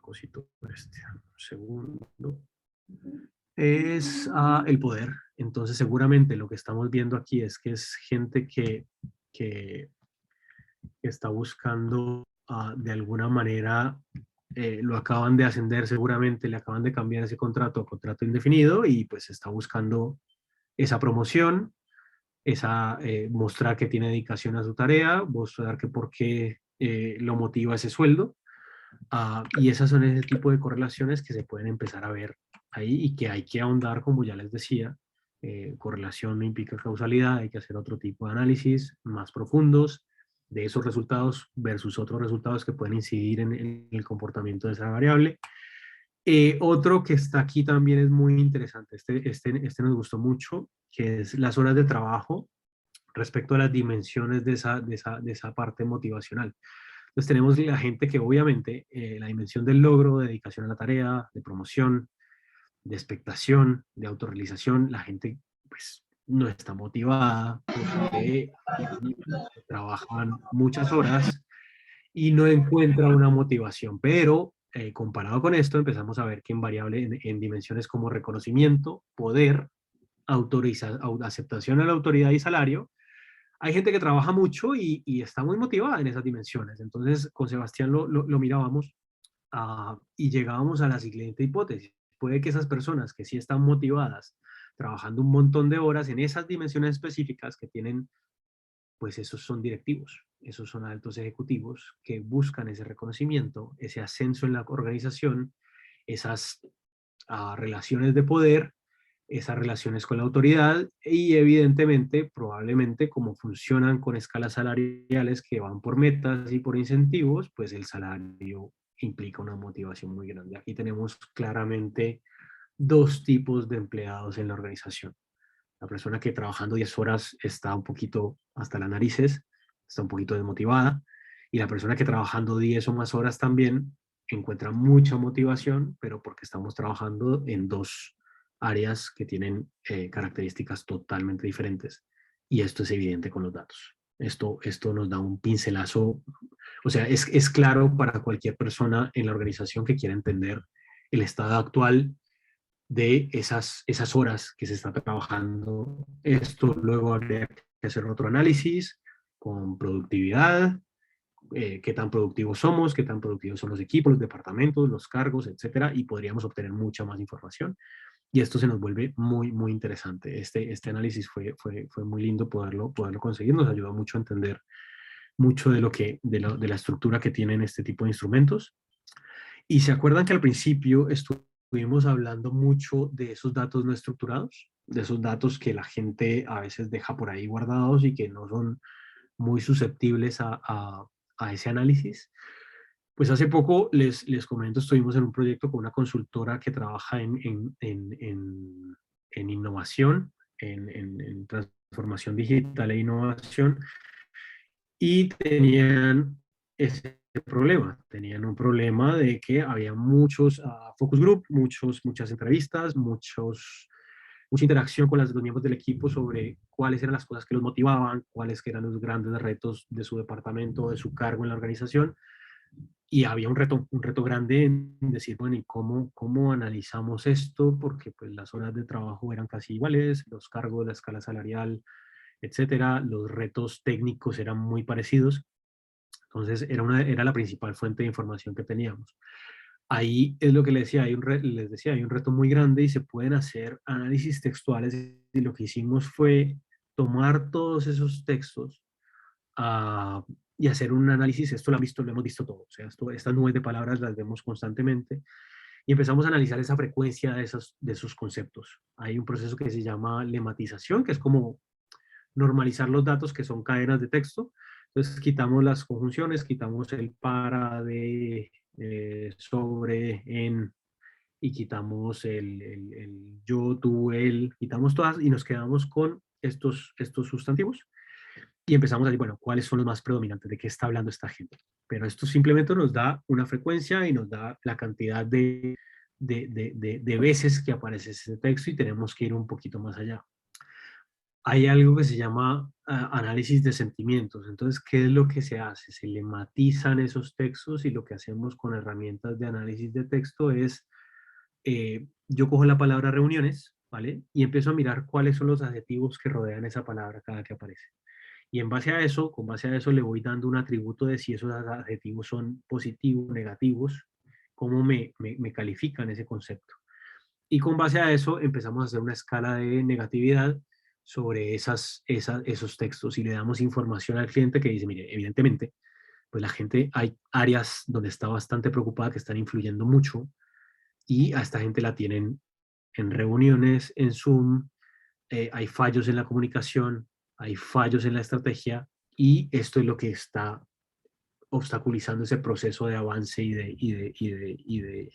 [SPEAKER 2] cosito este, un segundo. Es el poder. Entonces, seguramente lo que estamos viendo aquí es que es gente que está buscando de alguna manera, lo acaban de ascender seguramente, le acaban de cambiar ese contrato a contrato indefinido y pues está buscando esa promoción, mostrar que tiene dedicación a su tarea, mostrar que por qué lo motiva ese sueldo. Y esas son ese tipo de correlaciones que se pueden empezar a ver ahí y que hay que ahondar, como ya les decía. Correlación no implica causalidad, hay que hacer otro tipo de análisis más profundos de esos resultados versus otros resultados que pueden incidir en el comportamiento de esa variable. Otro que está aquí también es muy interesante, este nos gustó mucho, que es las horas de trabajo respecto a las dimensiones de esa parte motivacional. Entonces tenemos la gente que obviamente la dimensión del logro, de dedicación a la tarea, de promoción, de expectación, de autorrealización, la gente pues no está motivada porque trabajan muchas horas y no encuentra una motivación, pero comparado con esto empezamos a ver que en variable, en dimensiones como reconocimiento, poder, aceptación a la autoridad y salario, hay gente que trabaja mucho y está muy motivada en esas dimensiones. Entonces, con Sebastián lo mirábamos y llegábamos a la siguiente hipótesis. Puede que esas personas que sí están motivadas trabajando un montón de horas en esas dimensiones específicas que tienen, pues esos son directivos, esos son altos ejecutivos que buscan ese reconocimiento, ese ascenso en la organización, esas relaciones de poder, esas relaciones con la autoridad y evidentemente, probablemente como funcionan con escalas salariales que van por metas y por incentivos, pues el salario implica una motivación muy grande. Aquí tenemos claramente dos tipos de empleados en la organización. La persona que trabajando 10 horas está un poquito hasta las narices, está un poquito desmotivada, y la persona que trabajando 10 o más horas también encuentra mucha motivación, pero porque estamos trabajando en dos áreas que tienen características totalmente diferentes. Y esto es evidente con los datos. Esto nos da un pincelazo, o sea, es claro para cualquier persona en la organización que quiera entender el estado actual de esas horas que se está trabajando. Esto luego habría que hacer otro análisis con productividad, qué tan productivos somos, qué tan productivos son los equipos, los departamentos, los cargos, etcétera, y podríamos obtener mucha más información. Y esto se nos vuelve muy, muy interesante. Este análisis fue muy lindo poderlo conseguir, nos ayudó mucho a entender mucho de la estructura que tienen este tipo de instrumentos. Y se acuerdan que al principio estuvimos hablando mucho de esos datos no estructurados, de esos datos que la gente a veces deja por ahí guardados y que no son muy susceptibles a ese análisis. Pues hace poco les comento, estuvimos en un proyecto con una consultora que trabaja en innovación, en transformación digital e innovación, y tenían ese problema. Tenían un problema de que había muchos focus group, muchas entrevistas, mucha interacción con los miembros del equipo sobre cuáles eran las cosas que los motivaban, cuáles eran los grandes retos de su departamento, de su cargo en la organización. Y había un reto grande en decir, bueno, ¿y cómo analizamos esto? Porque pues las horas de trabajo eran casi iguales, los cargos, la escala salarial, etcétera, los retos técnicos eran muy parecidos. Entonces era la principal fuente de información que teníamos. Ahí es lo que les decía, hay un reto muy grande y se pueden hacer análisis textuales, y lo que hicimos fue tomar todos esos textos uh, y hacer un análisis. Esto lo hemos visto todo, o sea, estas nubes de palabras las vemos constantemente, y empezamos a analizar esa frecuencia de esos conceptos. Hay un proceso que se llama lematización, que es como normalizar los datos que son cadenas de texto. Entonces quitamos las conjunciones, quitamos el para, de, sobre, en, y quitamos el yo, tú, él, quitamos todas y nos quedamos con estos sustantivos y empezamos a decir, bueno, ¿cuáles son los más predominantes? ¿De qué está hablando esta gente? Pero esto simplemente nos da una frecuencia y nos da la cantidad de veces que aparece ese texto, y tenemos que ir un poquito más allá. Hay algo que se llama análisis de sentimientos. Entonces, ¿qué es lo que se hace? Se lematizan esos textos, y lo que hacemos con herramientas de análisis de texto es, yo cojo la palabra reuniones, ¿vale? Y empiezo a mirar cuáles son los adjetivos que rodean esa palabra cada que aparece. Y en base a eso, con base a eso, le voy dando un atributo de si esos adjetivos son positivos, negativos, cómo me califican ese concepto. Y con base a eso empezamos a hacer una escala de negatividad sobre esos textos, y le damos información al cliente que dice, mire, evidentemente, pues la gente, hay áreas donde está bastante preocupada que están influyendo mucho, y a esta gente la tienen en reuniones, en Zoom, hay fallos en la comunicación, hay fallos en la estrategia, y esto es lo que está obstaculizando ese proceso de avance y de.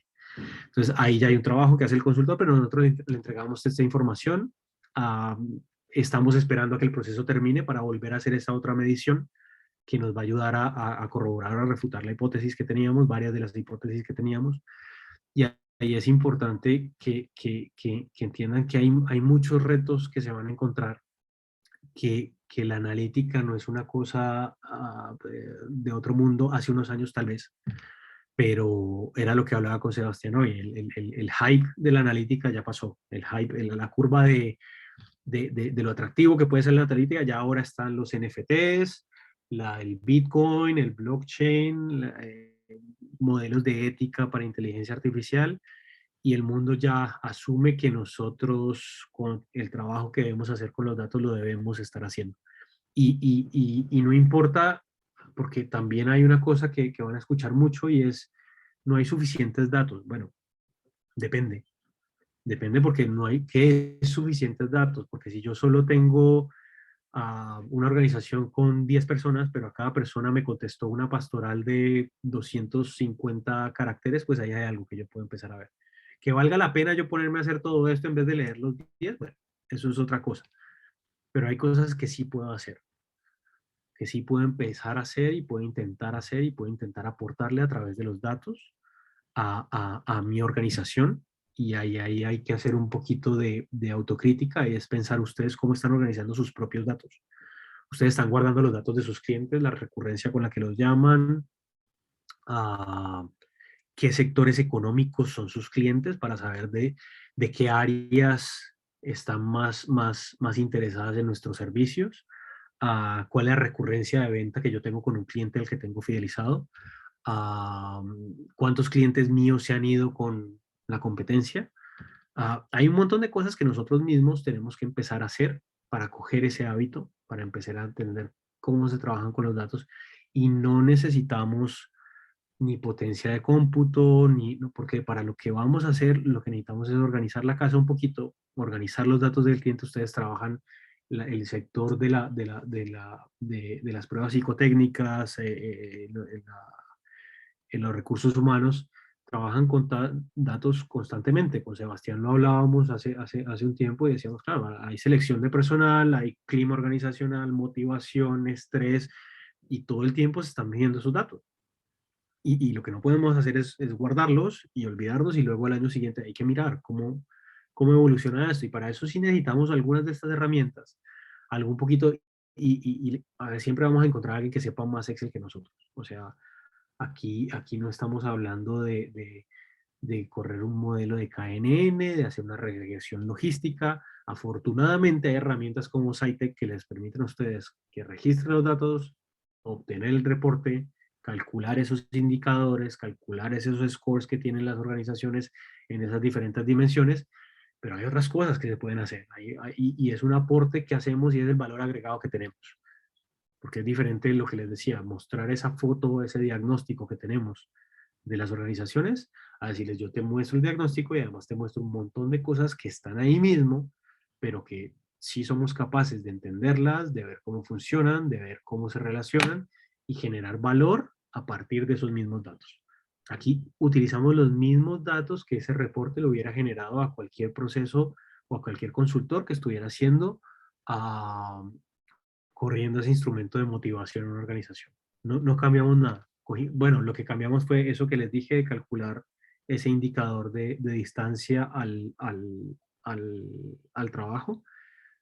[SPEAKER 2] Entonces ahí ya hay un trabajo que hace el consultor, pero nosotros le entregamos esta información. Estamos esperando a que el proceso termine para volver a hacer esa otra medición que nos va a ayudar a corroborar, a refutar la hipótesis que teníamos, varias de las hipótesis que teníamos. Y ahí es importante que entiendan que hay muchos retos que se van a encontrar, que la analítica no es una cosa de otro mundo. Hace unos años tal vez, pero era lo que hablaba con Sebastián hoy, el hype de la analítica ya pasó, el hype, la curva de lo atractivo que puede ser la analítica, ya ahora están los NFTs, el Bitcoin, el blockchain, modelos de ética para inteligencia artificial, y el mundo ya asume que nosotros con el trabajo que debemos hacer con los datos lo debemos estar haciendo. Y no importa, porque también hay una cosa que van a escuchar mucho y es, no hay suficientes datos. Bueno, depende. Depende porque no hay, ¿qué es suficientes datos? Porque si yo solo tengo una organización con 10 personas, pero a cada persona me contestó una pastoral de 250 caracteres, pues ahí hay algo que yo puedo empezar a ver. Que valga la pena yo ponerme a hacer todo esto en vez de leer los 10, bueno, eso es otra cosa. Pero hay cosas que sí puedo hacer, que sí puedo empezar a hacer y puedo intentar hacer y puedo intentar aportarle a través de los datos a mi organización. Y ahí hay que hacer un poquito de autocrítica y es pensar ustedes cómo están organizando sus propios datos. Ustedes están guardando los datos de sus clientes, la recurrencia con la que los llaman, a qué sectores económicos son sus clientes para saber de qué áreas están más interesadas en nuestros servicios, cuál es la recurrencia de venta que yo tengo con un cliente al que tengo fidelizado, cuántos clientes míos se han ido con la competencia. Hay un montón de cosas que nosotros mismos tenemos que empezar a hacer para coger ese hábito, para empezar a entender cómo se trabajan con los datos y no necesitamos ni potencia de cómputo, ni, no, porque para lo que vamos a hacer, lo que necesitamos es organizar la casa un poquito, organizar los datos del cliente. Ustedes trabajan el sector de las pruebas psicotécnicas, en los recursos humanos, trabajan con datos constantemente. Con Sebastián lo hablábamos hace un tiempo y decíamos, claro, hay selección de personal, hay clima organizacional, motivación, estrés, y todo el tiempo se están midiendo esos datos. Y lo que no podemos hacer es guardarlos y olvidarnos y luego al año siguiente hay que mirar cómo evoluciona esto. Y para eso sí necesitamos algunas de estas herramientas, algo un poquito, y a ver, siempre vamos a encontrar a alguien que sepa más Excel que nosotros. O sea, aquí no estamos hablando de correr un modelo de KNN, de hacer una regresión logística. Afortunadamente hay herramientas como Cytec que les permiten a ustedes que registren los datos, obtener el reporte, calcular esos indicadores, calcular esos scores que tienen las organizaciones en esas diferentes dimensiones, pero hay otras cosas que se pueden hacer y es un aporte que hacemos y es el valor agregado que tenemos. Porque es diferente lo que les decía, mostrar esa foto, ese diagnóstico que tenemos de las organizaciones, a decirles yo te muestro el diagnóstico y además te muestro un montón de cosas que están ahí mismo, pero que sí somos capaces de entenderlas, de ver cómo funcionan, de ver cómo se relacionan y generar valor a partir de esos mismos datos. Aquí utilizamos los mismos datos que ese reporte lo hubiera generado a cualquier proceso o a cualquier consultor que estuviera haciendo corriendo ese instrumento de motivación en una organización. No cambiamos nada. Bueno, lo que cambiamos fue eso que les dije de calcular ese indicador de distancia al trabajo,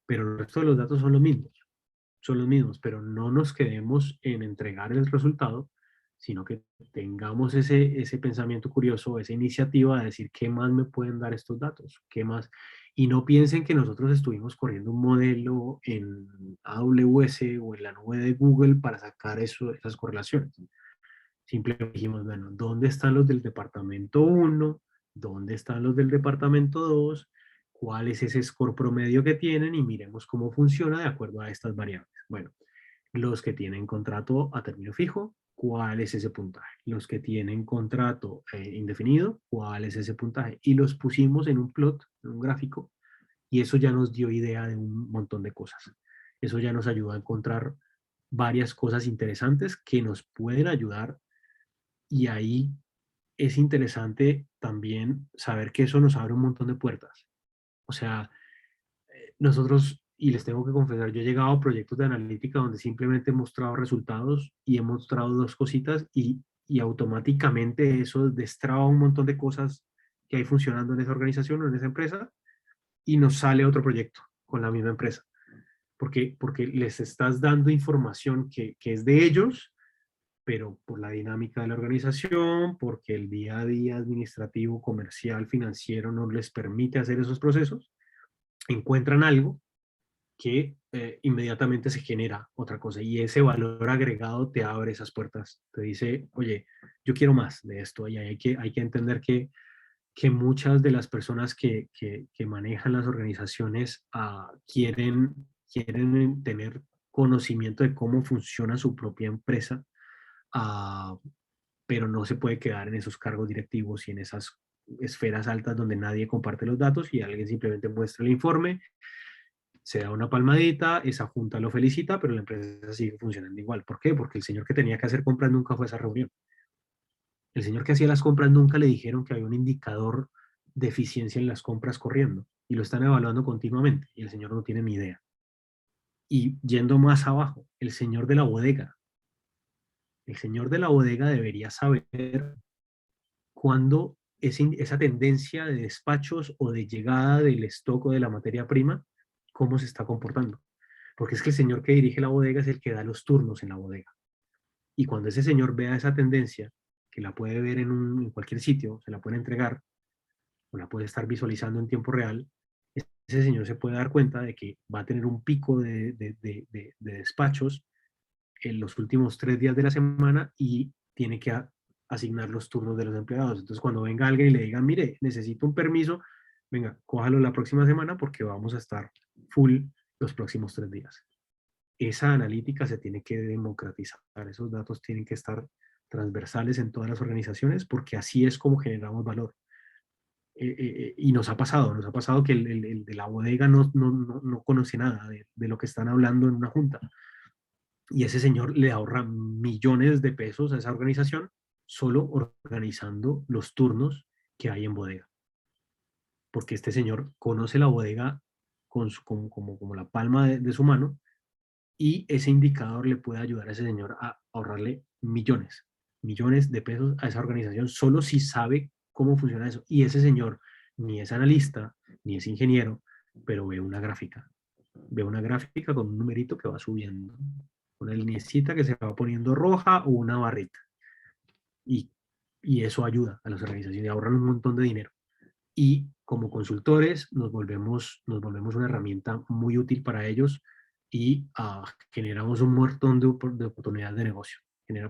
[SPEAKER 2] pero el resto de los datos son los mismos, pero no nos quedemos en entregar el resultado, sino que tengamos ese pensamiento curioso, esa iniciativa de decir qué más me pueden dar estos datos, qué más, y no piensen que nosotros estuvimos corriendo un modelo en AWS o en la nube de Google para sacar esas correlaciones. Simplemente dijimos, bueno, ¿dónde están los del departamento uno? ¿Dónde están los del departamento 2? ¿Cuál es ese score promedio que tienen? Y miremos cómo funciona de acuerdo a estas variables. Bueno, los que tienen contrato a término fijo, ¿cuál es ese puntaje? Los que tienen contrato indefinido, ¿cuál es ese puntaje? Y los pusimos en un plot, en un gráfico, y eso ya nos dio idea de un montón de cosas. Eso ya nos ayuda a encontrar varias cosas interesantes que nos pueden ayudar, y ahí es interesante también saber que eso nos abre un montón de puertas. O sea, nosotros, y les tengo que confesar, yo he llegado a proyectos de analítica donde simplemente he mostrado resultados y he mostrado dos cositas y automáticamente eso destraba un montón de cosas que hay funcionando en esa organización o en esa empresa y nos sale otro proyecto con la misma empresa. Porque les estás dando información que es de ellos, pero por la dinámica de la organización, porque el día a día administrativo, comercial, financiero no les permite hacer esos procesos, encuentran algo que inmediatamente se genera otra cosa y ese valor agregado te abre esas puertas, te dice, oye, yo quiero más de esto y hay que entender que que muchas de las personas que manejan las organizaciones quieren tener conocimiento de cómo funciona su propia empresa, ah, pero no se puede quedar en esos cargos directivos y en esas esferas altas donde nadie comparte los datos y alguien simplemente muestra el informe, se da una palmadita, esa junta lo felicita, pero la empresa sigue funcionando igual. ¿Por qué? Porque el señor que tenía que hacer compras nunca fue a esa reunión. El señor que hacía las compras nunca le dijeron que había un indicador de eficiencia en las compras corriendo y lo están evaluando continuamente y el señor no tiene ni idea. Y yendo más abajo, el señor de la bodega debería saber cuándo esa tendencia de despachos o de llegada del stock o de la materia prima, cómo se está comportando. Porque es que el señor que dirige la bodega es el que da los turnos en la bodega. Y cuando ese señor vea esa tendencia, que la puede ver en cualquier sitio, se la puede entregar, o la puede estar visualizando en tiempo real, ese señor se puede dar cuenta de que va a tener un pico de despachos en los últimos 3 días de la semana y tiene que asignar los turnos de los empleados. Entonces, cuando venga alguien y le diga, mire, necesito un permiso, venga, cójalo la próxima semana porque vamos a estar full los próximos 3 días. Esa analítica se tiene que democratizar, esos datos tienen que estar transversales en todas las organizaciones porque así es como generamos valor. Y nos ha pasado que el de la bodega no conoce nada de lo que están hablando en una junta. Y ese señor le ahorra millones de pesos a esa organización solo organizando los turnos que hay en bodega. Porque este señor conoce la bodega como la palma de su mano y ese indicador le puede ayudar a ese señor a ahorrarle millones de pesos a esa organización solo si sabe cómo funciona eso. Y ese señor ni es analista, ni es ingeniero, pero ve una gráfica con un numerito que va subiendo, una linecita que se va poniendo roja o una barrita. Y, y eso ayuda a las organizaciones y ahorran un montón de dinero. Y como consultores nos volvemos una herramienta muy útil para ellos y generamos un montón de oportunidades de negocio.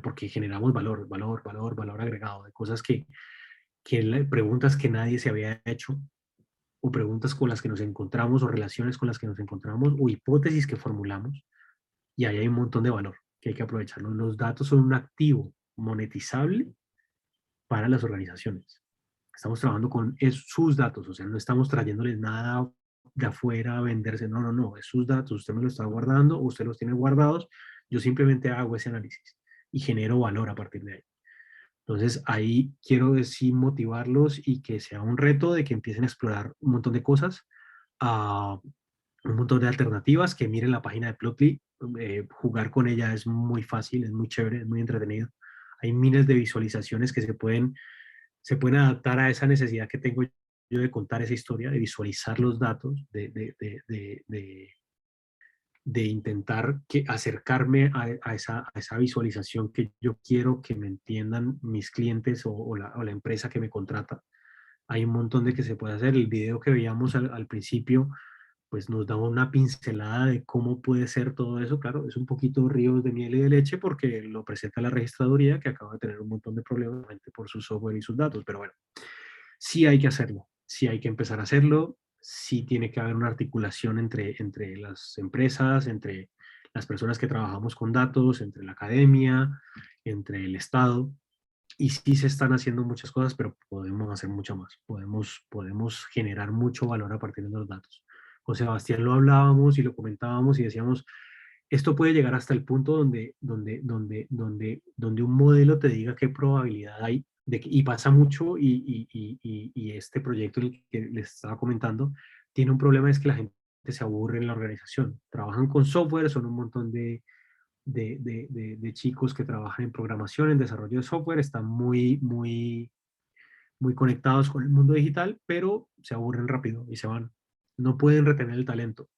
[SPEAKER 2] Porque generamos valor agregado de cosas preguntas que nadie se había hecho o preguntas con las que nos encontramos o relaciones con las que nos encontramos o hipótesis que formulamos y ahí hay un montón de valor que hay que aprovecharlo. Los datos son un activo monetizable para las organizaciones. Estamos trabajando con sus datos, o sea, no estamos trayéndoles nada de afuera a venderse, no, es sus datos, usted me lo está guardando, usted los tiene guardados, yo simplemente hago ese análisis y genero valor a partir de ahí. Entonces ahí quiero decir motivarlos y que sea un reto de que empiecen a explorar un montón de cosas, un montón de alternativas, que miren la página de Plotly, jugar con ella es muy fácil, es muy chévere, es muy entretenido. Hay miles de visualizaciones que se pueden adaptar a esa necesidad que tengo yo de contar esa historia, de visualizar los datos, de intentar acercarme a esa visualización que yo quiero que me entiendan mis clientes o la empresa que me contrata. Hay un montón de que se puede hacer. El video que veíamos al principio, pues nos da una pincelada de cómo puede ser todo eso. Claro, es un poquito ríos de miel y de leche porque lo presenta la registraduría que acaba de tener un montón de problemas por su software y sus datos, pero bueno, sí hay que hacerlo, sí hay que empezar a hacerlo, sí tiene que haber una articulación entre las empresas, entre las personas que trabajamos con datos, entre la academia, entre el Estado, y sí se están haciendo muchas cosas, pero podemos hacer mucho más, podemos generar mucho valor a partir de los datos. Con Sebastián lo hablábamos y lo comentábamos y decíamos, esto puede llegar hasta el punto donde un modelo te diga qué probabilidad hay, y pasa mucho, y este proyecto en el que les estaba comentando, tiene un problema, es que la gente se aburre en la organización. Trabajan con software, son un montón de chicos que trabajan en programación, en desarrollo de software, están muy conectados con el mundo digital, pero se aburren rápido y se van. No pueden retener el talento.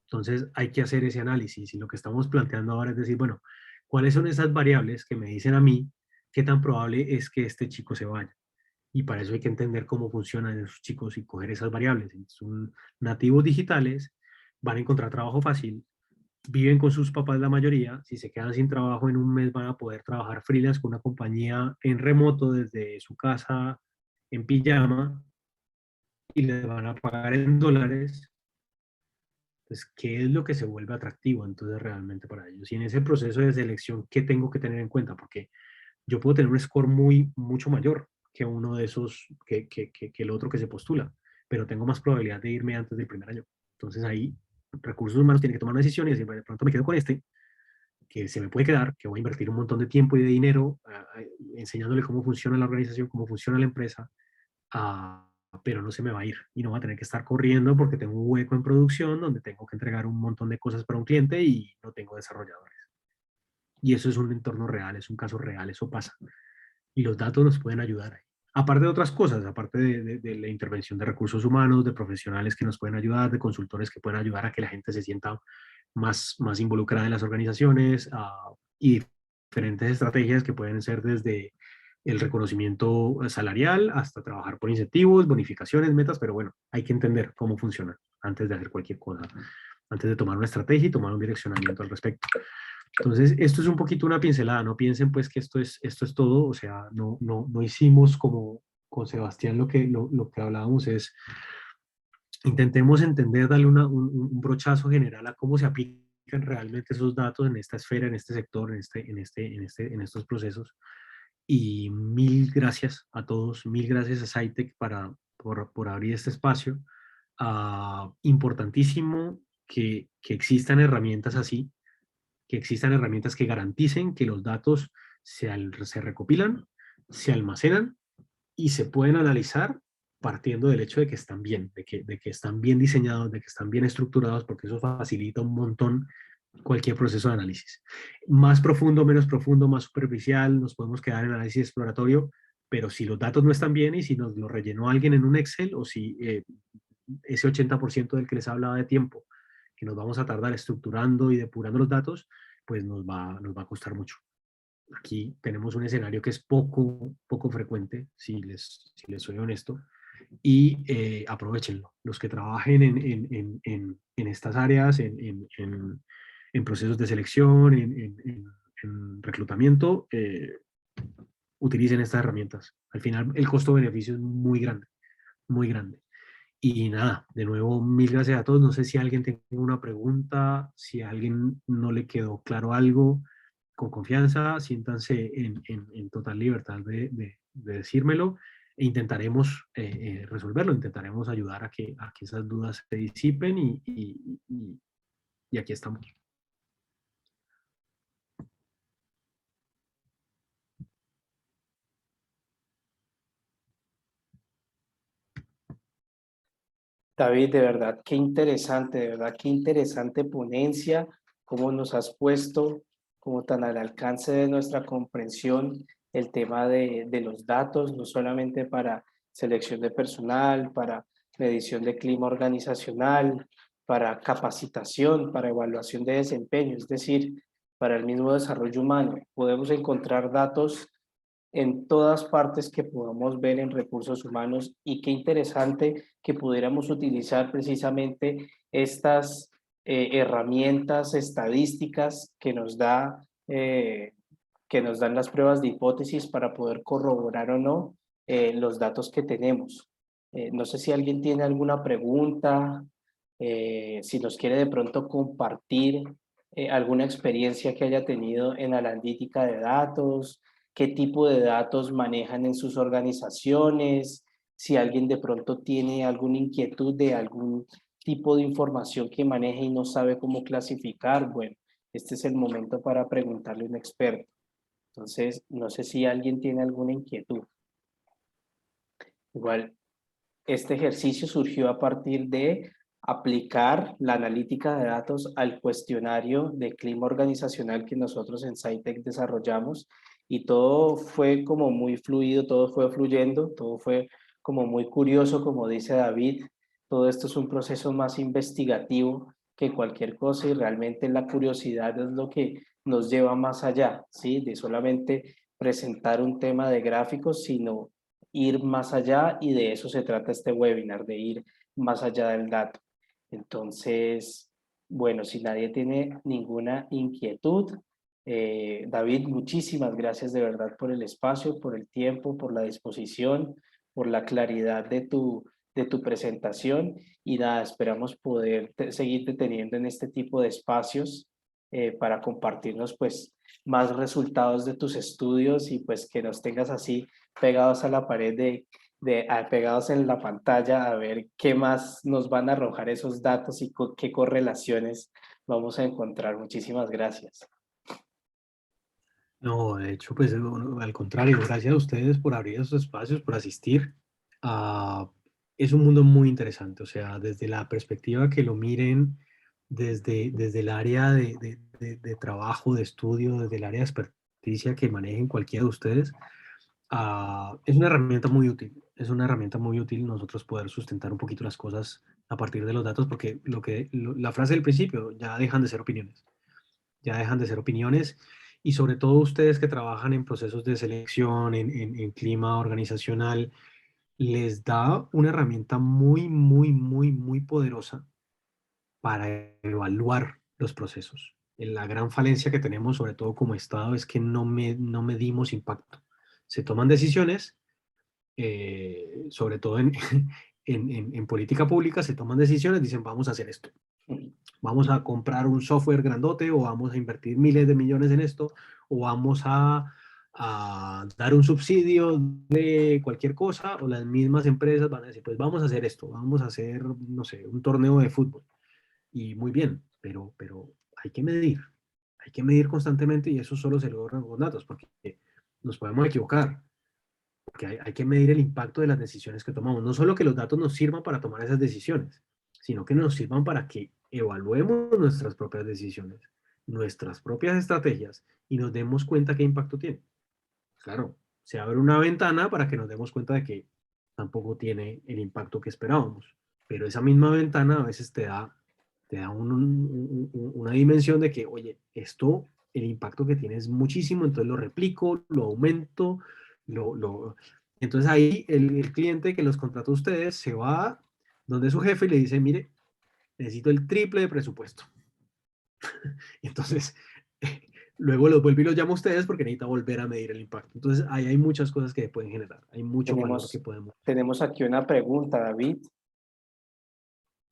[SPEAKER 2] Entonces hay que hacer ese análisis y lo que estamos planteando ahora es decir, bueno, ¿cuáles son esas variables que me dicen a mí qué tan probable es que este chico se vaya? Y para eso hay que entender cómo funcionan esos chicos y coger esas variables. Son nativos digitales, van a encontrar trabajo fácil, viven con sus papás la mayoría, si se quedan sin trabajo en un mes van a poder trabajar freelance con una compañía en remoto desde su casa en pijama y les van a pagar en dólares, pues, ¿qué es lo que se vuelve atractivo entonces realmente para ellos? Y en ese proceso de selección, ¿qué tengo que tener en cuenta? Porque yo puedo tener un score mucho mayor que uno de esos, que el otro que se postula, pero tengo más probabilidad de irme antes del primer año. Entonces ahí recursos humanos tienen que tomar una decisión y decir, "Bueno, de pronto me quedo con este, que se me puede quedar, que voy a invertir un montón de tiempo y de dinero enseñándole cómo funciona la organización, cómo funciona la empresa, pero no se me va a ir y no va a tener que estar corriendo porque tengo un hueco en producción donde tengo que entregar un montón de cosas para un cliente y no tengo desarrolladores. Y eso es un entorno real, es un caso real, eso pasa. Y los datos nos pueden ayudar ahí. Aparte de otras cosas, aparte de la intervención de recursos humanos, de profesionales que nos pueden ayudar, de consultores que pueden ayudar a que la gente se sienta más involucrada en las organizaciones, y diferentes estrategias que pueden ser desde el reconocimiento salarial hasta trabajar por incentivos, bonificaciones, metas, pero bueno, hay que entender cómo funciona antes de hacer cualquier cosa, antes de tomar una estrategia y tomar un direccionamiento al respecto. Entonces, esto es un poquito una pincelada, no piensen pues que esto es todo, o sea, no hicimos como con Sebastián lo que hablábamos es, intentemos entender, darle un brochazo general a cómo se aplican realmente esos datos en esta esfera, en este sector, en estos procesos. Y mil gracias a todos, mil gracias a SciTech por abrir este espacio. Importantísimo que existan herramientas así, que existan herramientas que garanticen que los datos se recopilan, se almacenan y se pueden analizar partiendo del hecho de que están bien, de que están bien diseñados, de que están bien estructurados, porque eso facilita un montón cualquier proceso de análisis. Más profundo, menos profundo, más superficial, nos podemos quedar en análisis exploratorio, pero si los datos no están bien y si nos lo rellenó alguien en un Excel o si ese 80% del que les hablaba de tiempo que nos vamos a tardar estructurando y depurando los datos, pues nos va a costar mucho. Aquí tenemos un escenario que es poco frecuente, si les soy honesto, y aprovechenlo. Los que trabajen en estas áreas, en procesos de selección, en reclutamiento, utilicen estas herramientas. Al final, el costo-beneficio es muy grande, muy grande. Y nada, de nuevo, mil gracias a todos. No sé si alguien tiene una pregunta, si a alguien no le quedó claro algo, con confianza, siéntanse en total libertad de decírmelo e intentaremos resolverlo, intentaremos ayudar a que esas dudas se disipen y aquí estamos.
[SPEAKER 1] David, de verdad, qué interesante ponencia, cómo nos has puesto como tan al alcance de nuestra comprensión el tema de los datos, no solamente para selección de personal, para medición de clima organizacional, para capacitación, para evaluación de desempeño, es decir, para el mismo desarrollo humano. Podemos encontrar datos en todas partes que podamos ver en recursos humanos y qué interesante que pudiéramos utilizar precisamente estas herramientas estadísticas que nos dan las pruebas de hipótesis para poder corroborar o no los datos que tenemos. No sé si alguien tiene alguna pregunta, si nos quiere de pronto compartir alguna experiencia que haya tenido en la analítica de datos, qué tipo de datos manejan en sus organizaciones, si alguien de pronto tiene alguna inquietud de algún tipo de información que maneje y no sabe cómo clasificar, bueno, este es el momento para preguntarle a un experto. Entonces, no sé si alguien tiene alguna inquietud. Igual, este ejercicio surgió a partir de aplicar la analítica de datos al cuestionario de clima organizacional que nosotros en SciTech desarrollamos y todo fue como muy fluido, todo fue fluyendo, todo fue como muy curioso, como dice David. Todo esto es un proceso más investigativo que cualquier cosa y realmente la curiosidad es lo que nos lleva más allá, ¿sí? De solamente presentar un tema de gráficos, sino ir más allá y de eso se trata este webinar, de ir más allá del dato. Entonces, bueno, si nadie tiene ninguna inquietud, David, muchísimas gracias de verdad por el espacio, por el tiempo, por la disposición, por la claridad de tu presentación y nada, esperamos poder seguirte teniendo en este tipo de espacios para compartirnos pues más resultados de tus estudios y pues que nos tengas así pegados a la pared pegados en la pantalla a ver qué más nos van a arrojar esos datos y qué correlaciones vamos a encontrar. Muchísimas gracias.
[SPEAKER 2] No, de hecho, pues bueno, al contrario, gracias a ustedes por abrir esos espacios, por asistir. Ah, es un mundo muy interesante, o sea, desde la perspectiva que lo miren, desde el área de trabajo, de estudio, desde el área de experticia que manejen cualquiera de ustedes, es una herramienta muy útil. Es una herramienta muy útil nosotros poder sustentar un poquito las cosas a partir de los datos, porque la frase del principio, ya dejan de ser opiniones, ya dejan de ser opiniones y sobre todo ustedes que trabajan en procesos de selección, en clima organizacional, les da una herramienta muy, muy, muy, muy poderosa para evaluar los procesos. La gran falencia que tenemos, sobre todo como Estado, es que no medimos impacto. Se toman decisiones, sobre todo en política pública, se toman decisiones, dicen vamos a hacer esto. Vamos a comprar un software grandote o vamos a invertir miles de millones en esto o vamos a dar un subsidio de cualquier cosa o las mismas empresas van a decir, pues vamos a hacer esto, vamos a hacer, no sé, un torneo de fútbol. Y muy bien, pero hay que medir constantemente y eso solo se logra con datos porque nos podemos equivocar, porque hay que medir el impacto de las decisiones que tomamos. No solo que los datos nos sirvan para tomar esas decisiones, sino que nos sirvan para que evaluemos nuestras propias decisiones, nuestras propias estrategias y nos demos cuenta qué impacto tiene. Claro, se abre una ventana para que nos demos cuenta de que tampoco tiene el impacto que esperábamos, pero esa misma ventana a veces te da una dimensión de que, oye, esto, el impacto que tiene es muchísimo, entonces lo replico, lo aumento, lo... Entonces ahí el cliente que los contrató a ustedes se va donde su jefe y le dice, mire, necesito el triple de presupuesto. Entonces, luego los vuelve y los llama a ustedes porque necesita volver a medir el impacto. Entonces, ahí hay muchas cosas que pueden generar, hay mucho valor que
[SPEAKER 1] Tenemos,
[SPEAKER 2] podemos.
[SPEAKER 1] tenemos aquí una pregunta, David,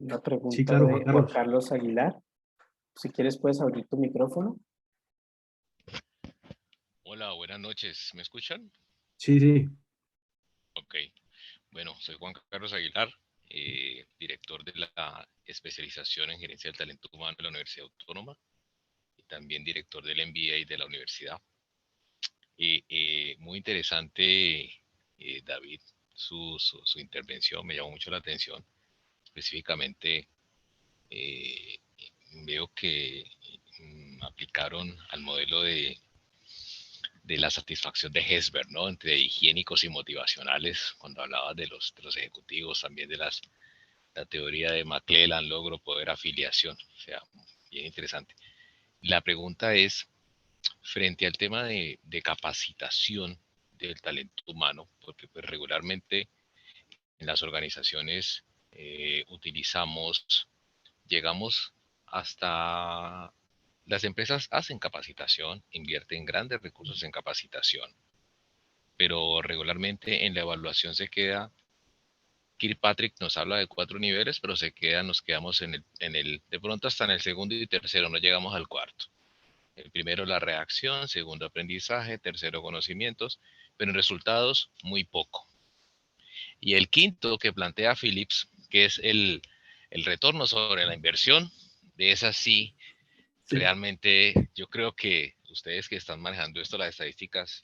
[SPEAKER 1] una
[SPEAKER 2] Sí,
[SPEAKER 1] pregunta
[SPEAKER 2] claro, Juan
[SPEAKER 1] de Juan
[SPEAKER 2] Carlos.
[SPEAKER 1] Carlos Aguilar. Si quieres puedes abrir tu micrófono.
[SPEAKER 3] Hola, buenas noches. ¿Me escuchan?
[SPEAKER 2] Sí, sí.
[SPEAKER 3] Ok. Bueno, soy Juan Carlos Aguilar, director de la especialización en gerencia del talento humano de la Universidad Autónoma y también director del MBA de la universidad. Muy interesante, David, su intervención me llamó mucho la atención. Específicamente, eh, veo que aplicaron al modelo de la satisfacción de Hesberg, ¿no? Entre higiénicos y motivacionales, cuando hablaba de los ejecutivos, también de la teoría de McClellan, logro, poder, afiliación. O sea, bien interesante. La pregunta es, frente al tema de capacitación del talento humano, porque pues regularmente en las organizaciones llegamos hasta las empresas hacen capacitación, invierten grandes recursos en capacitación, pero regularmente en la evaluación se queda, Kirkpatrick nos habla de 4 niveles, pero nos quedamos de pronto hasta en el segundo y tercero, no llegamos al cuarto. El primero la reacción, segundo aprendizaje, tercero conocimientos, pero en resultados muy poco. Y el quinto que plantea Phillips, que es el retorno sobre la inversión, de esa sí,
[SPEAKER 2] Sí.
[SPEAKER 3] realmente yo creo que ustedes que están manejando esto, las estadísticas,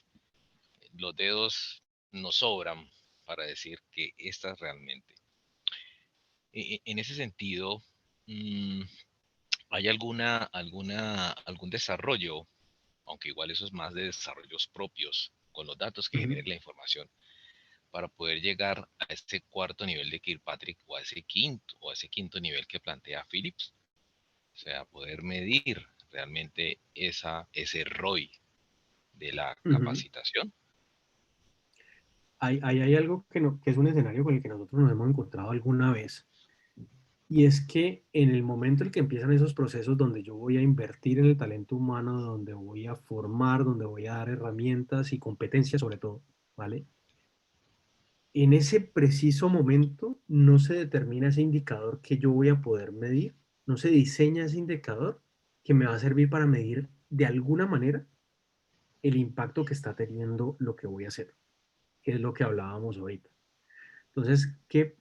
[SPEAKER 3] los dedos nos sobran para decir que estas realmente. En ese sentido, ¿hay algún desarrollo, aunque igual eso es más de desarrollos propios, con los datos que
[SPEAKER 2] Ujú.
[SPEAKER 3] genere la información, para poder llegar a ese cuarto nivel de Kirkpatrick o a ese quinto nivel que plantea Phillips? O sea, poder medir realmente ese ROI de la
[SPEAKER 2] Ujú.
[SPEAKER 3] capacitación.
[SPEAKER 2] Hay algo que es un escenario con el que nosotros nos hemos encontrado alguna vez. Y es que en el momento en que empiezan esos procesos donde yo voy a invertir en el talento humano, donde voy a formar, donde voy a dar herramientas y competencias sobre todo, ¿vale? en ese preciso momento no se determina ese indicador que yo voy a poder medir, no se diseña ese indicador que me va a servir para medir de alguna manera el impacto que está teniendo lo que voy a hacer, que es lo que hablábamos ahorita. Entonces, ¿qué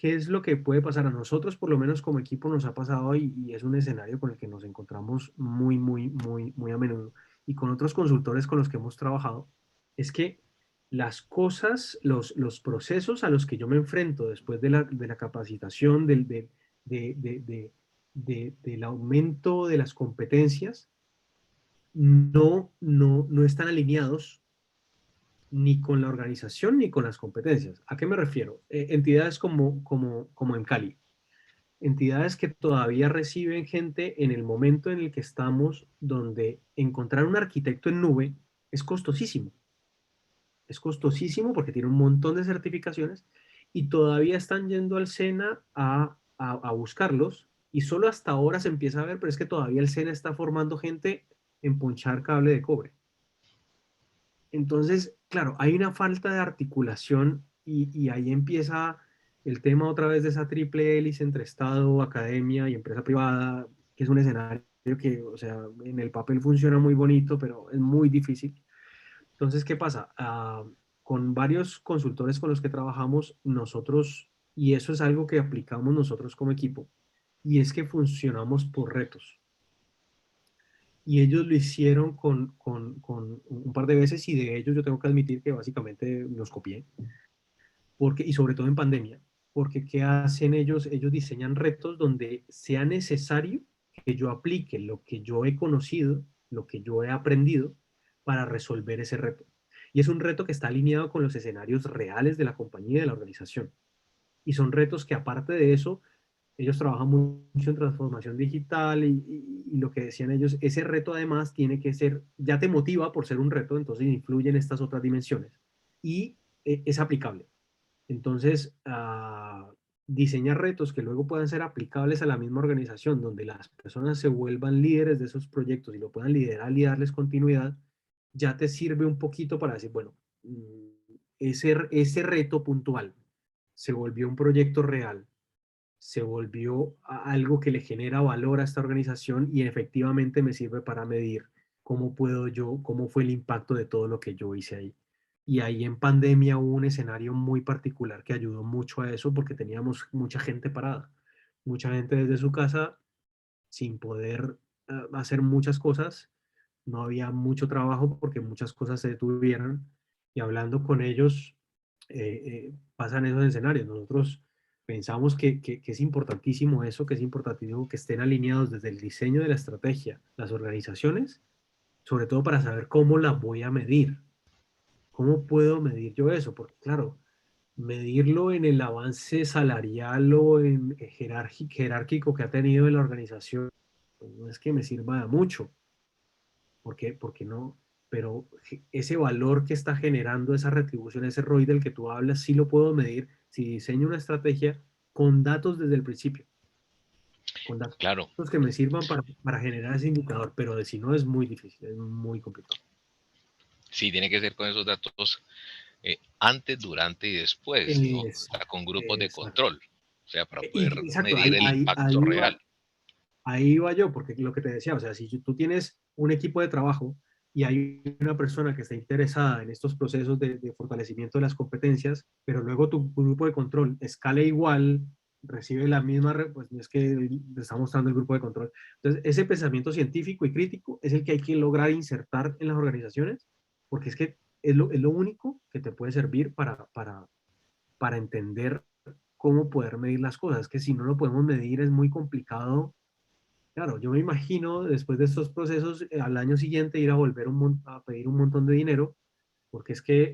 [SPEAKER 2] es lo que puede pasar? A nosotros, por lo menos como equipo, nos ha pasado y es un escenario con el que nos encontramos muy a menudo. Y con otros consultores con los que hemos trabajado, es que las cosas, los procesos a los que yo me enfrento después de la capacitación, de- de- de- del aumento de las competencias, no están alineados ni con la organización ni con las competencias. ¿A qué me refiero? Entidades como en Cali, entidades que todavía reciben gente en el momento en el que estamos, donde encontrar un arquitecto en nube es costosísimo. Es costosísimo porque tiene un montón de certificaciones y todavía están yendo al SENA a buscarlos y solo hasta ahora se empieza a ver, pero es que todavía el SENA está formando gente en ponchar cable de cobre. Entonces, claro, hay una falta de articulación y ahí empieza el tema otra vez de esa triple hélice entre Estado, academia y empresa privada, que es un escenario que, o sea, en el papel funciona muy bonito, pero es muy difícil. Entonces, ¿qué pasa? Con varios consultores con los que trabajamos, nosotros, y eso es algo que aplicamos nosotros como equipo, y es que funcionamos por retos y ellos lo hicieron con un par de veces y de ellos yo tengo que admitir que básicamente los copié, porque, y sobre todo en pandemia, porque ¿qué hacen ellos? Ellos diseñan retos donde sea necesario que yo aplique lo que yo he conocido, lo que yo he aprendido para resolver ese reto. Y es un reto que está alineado con los escenarios reales de la compañía y de la organización. Y son retos que aparte de eso, ellos trabajan mucho en transformación digital y lo que decían ellos, ese reto además tiene que ser, ya te motiva por ser un reto, entonces influye en estas otras dimensiones y es aplicable. Entonces, diseñar retos que luego puedan ser aplicables a la misma organización, donde las personas se vuelvan líderes de esos proyectos y lo puedan liderar y darles continuidad, ya te sirve un poquito para decir, bueno, ese reto puntual se volvió un proyecto real, se volvió algo que le genera valor a esta organización y efectivamente me sirve para medir cómo puedo yo, cómo fue el impacto de todo lo que yo hice ahí. Y ahí en pandemia hubo un escenario muy particular que ayudó mucho a eso porque teníamos mucha gente parada, mucha gente desde su casa sin poder hacer muchas cosas, no había mucho trabajo porque muchas cosas se detuvieron y hablando con ellos pasan esos escenarios. Nosotros pensamos que es importantísimo eso, que es importantísimo que estén alineados desde el diseño de la estrategia, las organizaciones, sobre todo para saber cómo la voy a medir. ¿Cómo puedo medir yo eso? Porque claro, medirlo en el avance salarial o en jerárquico que ha tenido en la organización, pues no es que me sirva de mucho. Porque no, pero ese valor que está generando esa retribución, ese ROI del que tú hablas, sí lo puedo medir si diseño una estrategia con datos desde el principio, con datos
[SPEAKER 3] Claro,
[SPEAKER 2] que me sirvan para generar ese indicador, pero de si no es muy difícil, es muy complicado.
[SPEAKER 3] sí, tiene que ser con esos datos antes, durante y después, ¿no? O sea,
[SPEAKER 2] Exacto,
[SPEAKER 3] con grupos de
[SPEAKER 2] exacto.
[SPEAKER 3] control, o sea, para poder
[SPEAKER 2] Exacto,
[SPEAKER 3] medir el impacto real.
[SPEAKER 2] ahí va yo, porque lo que te decía, o sea, si tú tienes un equipo de trabajo y hay una persona que está interesada en estos procesos de fortalecimiento de las competencias, pero luego tu grupo de control escala igual, recibe la misma, pues es que le está mostrando el grupo de control. Entonces, ese pensamiento científico y crítico es el que hay que lograr insertar en las organizaciones, porque es que es lo único que te puede servir para entender cómo poder medir las cosas, que si no lo podemos medir es muy complicado. Claro, yo me imagino después de estos procesos al año siguiente ir a volver a pedir un montón de dinero, porque es que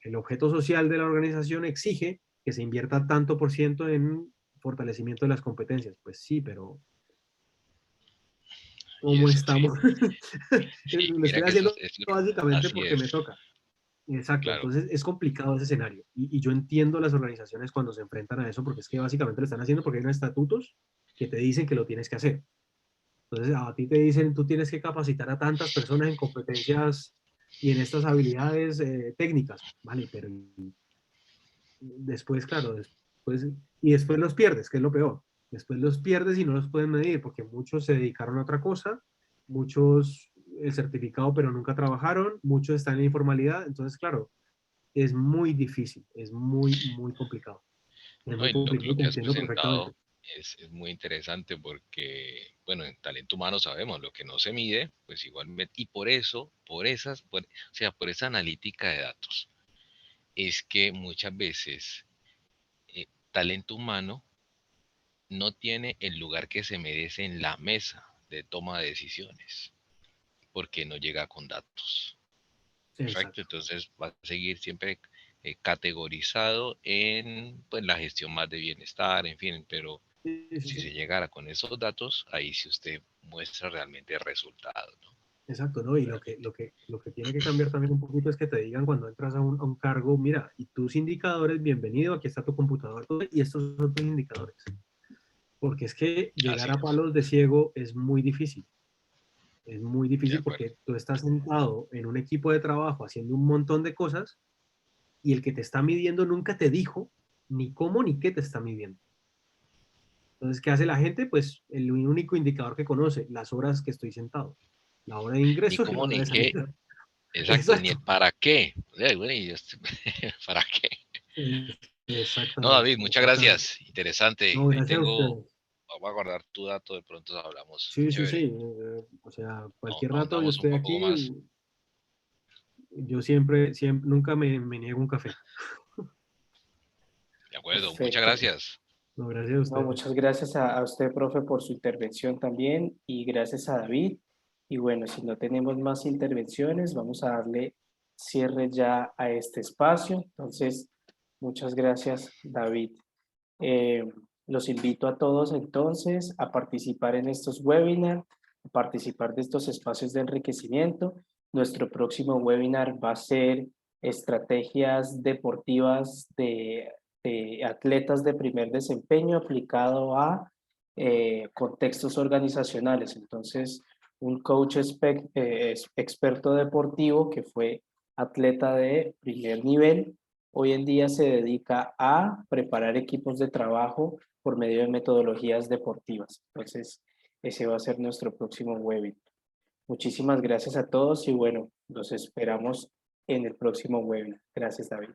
[SPEAKER 2] el objeto social de la organización exige que se invierta tanto por ciento en fortalecimiento de las competencias. Pues sí, pero
[SPEAKER 3] Y
[SPEAKER 2] ¿cómo
[SPEAKER 3] eso sí,
[SPEAKER 2] estamos?
[SPEAKER 3] sí,
[SPEAKER 2] Lo
[SPEAKER 3] mira
[SPEAKER 2] estoy
[SPEAKER 3] que eso
[SPEAKER 2] haciendo
[SPEAKER 3] es,
[SPEAKER 2] básicamente
[SPEAKER 3] así
[SPEAKER 2] porque me
[SPEAKER 3] es,
[SPEAKER 2] toca. Exacto,
[SPEAKER 3] claro.
[SPEAKER 2] entonces es complicado ese escenario. Y yo entiendo las organizaciones cuando se enfrentan a eso, porque es que básicamente lo están haciendo porque hay unos estatutos que te dicen que lo tienes que hacer. Entonces, a ti te dicen, tú tienes que capacitar a tantas personas en competencias y en estas habilidades técnicas, ¿vale? Pero después, claro, después los pierdes, que es lo peor. Después los pierdes y no los pueden medir porque muchos se dedicaron a otra cosa, muchos el certificado pero nunca trabajaron, muchos están en la informalidad, entonces, claro, es muy difícil, es muy, muy complicado. Es
[SPEAKER 3] No,
[SPEAKER 2] muy
[SPEAKER 3] y
[SPEAKER 2] complicado
[SPEAKER 3] lo
[SPEAKER 2] y te
[SPEAKER 3] que has
[SPEAKER 2] entiendo perfectamente.
[SPEAKER 3] presentado es muy interesante porque, bueno, en talento humano sabemos lo que no se mide, pues igualmente, y por eso, o sea, por esa analítica de datos, es que muchas veces talento humano no tiene el lugar que se merece en la mesa de toma de decisiones, porque no llega con datos.
[SPEAKER 2] Sí,
[SPEAKER 3] Correcto,
[SPEAKER 2] exacto.
[SPEAKER 3] entonces va a seguir siempre categorizado en pues, la gestión más de bienestar, en fin, pero
[SPEAKER 2] Sí, sí,
[SPEAKER 3] si se
[SPEAKER 2] sí.
[SPEAKER 3] llegara con esos datos, ahí sí usted muestra realmente resultados, ¿no?
[SPEAKER 2] Exacto, ¿no? Y
[SPEAKER 3] Realmente.
[SPEAKER 2] lo que tiene que cambiar también un poquito es que te digan cuando entras a un cargo, mira, y tus indicadores, bienvenido, aquí está tu computador, y estos son tus indicadores. Porque es que
[SPEAKER 3] Así
[SPEAKER 2] llegar a
[SPEAKER 3] es,
[SPEAKER 2] palos de ciego es muy difícil. Es muy
[SPEAKER 3] de
[SPEAKER 2] difícil
[SPEAKER 3] acuerdo.
[SPEAKER 2] porque tú estás sentado en un equipo de trabajo haciendo un montón de cosas y el que te está midiendo nunca te dijo ni cómo ni qué te está midiendo. Entonces, ¿qué hace la gente? Pues el único indicador que conoce, las horas que estoy sentado, la hora de
[SPEAKER 3] Ni
[SPEAKER 2] ingreso y la
[SPEAKER 3] cómo
[SPEAKER 2] hora
[SPEAKER 3] ni
[SPEAKER 2] de
[SPEAKER 3] qué,
[SPEAKER 2] salida.
[SPEAKER 3] exacto, ni el
[SPEAKER 2] Exacto.
[SPEAKER 3] para qué. Bueno, ¿para qué? No,
[SPEAKER 2] Exactamente,
[SPEAKER 3] David, muchas
[SPEAKER 2] exactamente.
[SPEAKER 3] gracias. Interesante.
[SPEAKER 2] No,
[SPEAKER 3] Ahí
[SPEAKER 2] gracias a
[SPEAKER 3] tengo,
[SPEAKER 2] ustedes.
[SPEAKER 3] vamos a guardar tu dato, de pronto hablamos.
[SPEAKER 2] Sí, sí, sí.
[SPEAKER 3] Chévere.
[SPEAKER 2] O sea, cualquier rato yo
[SPEAKER 3] Ahondamos un
[SPEAKER 2] estoy
[SPEAKER 3] poco
[SPEAKER 2] aquí.
[SPEAKER 3] más.
[SPEAKER 2] Yo siempre, siempre, nunca me niego un café.
[SPEAKER 3] De acuerdo, muchas
[SPEAKER 1] Perfecto.
[SPEAKER 3] gracias.
[SPEAKER 2] No, gracias a
[SPEAKER 1] No,
[SPEAKER 2] ustedes.
[SPEAKER 1] muchas gracias a usted, profe, por su intervención también y gracias a David. Y bueno, si no tenemos más intervenciones, vamos a darle cierre ya a este espacio. Entonces, muchas gracias, David. Eh, los invito a todos entonces a participar en estos webinars, a participar de estos espacios de enriquecimiento. Nuestro próximo webinar va a ser estrategias deportivas de atletas de primer desempeño aplicado a contextos organizacionales. Entonces, un coach experto deportivo que fue atleta de primer nivel hoy en día se dedica a preparar equipos de trabajo por medio de metodologías deportivas. Entonces, ese va a ser nuestro próximo webinar. Muchísimas gracias a todos y bueno, los esperamos en el próximo webinar. Gracias, David.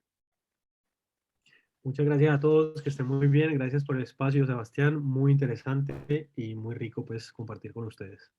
[SPEAKER 2] Muchas gracias a todos, que estén muy bien. Gracias por el espacio, Sebastián. Muy interesante y muy rico, pues, compartir con ustedes.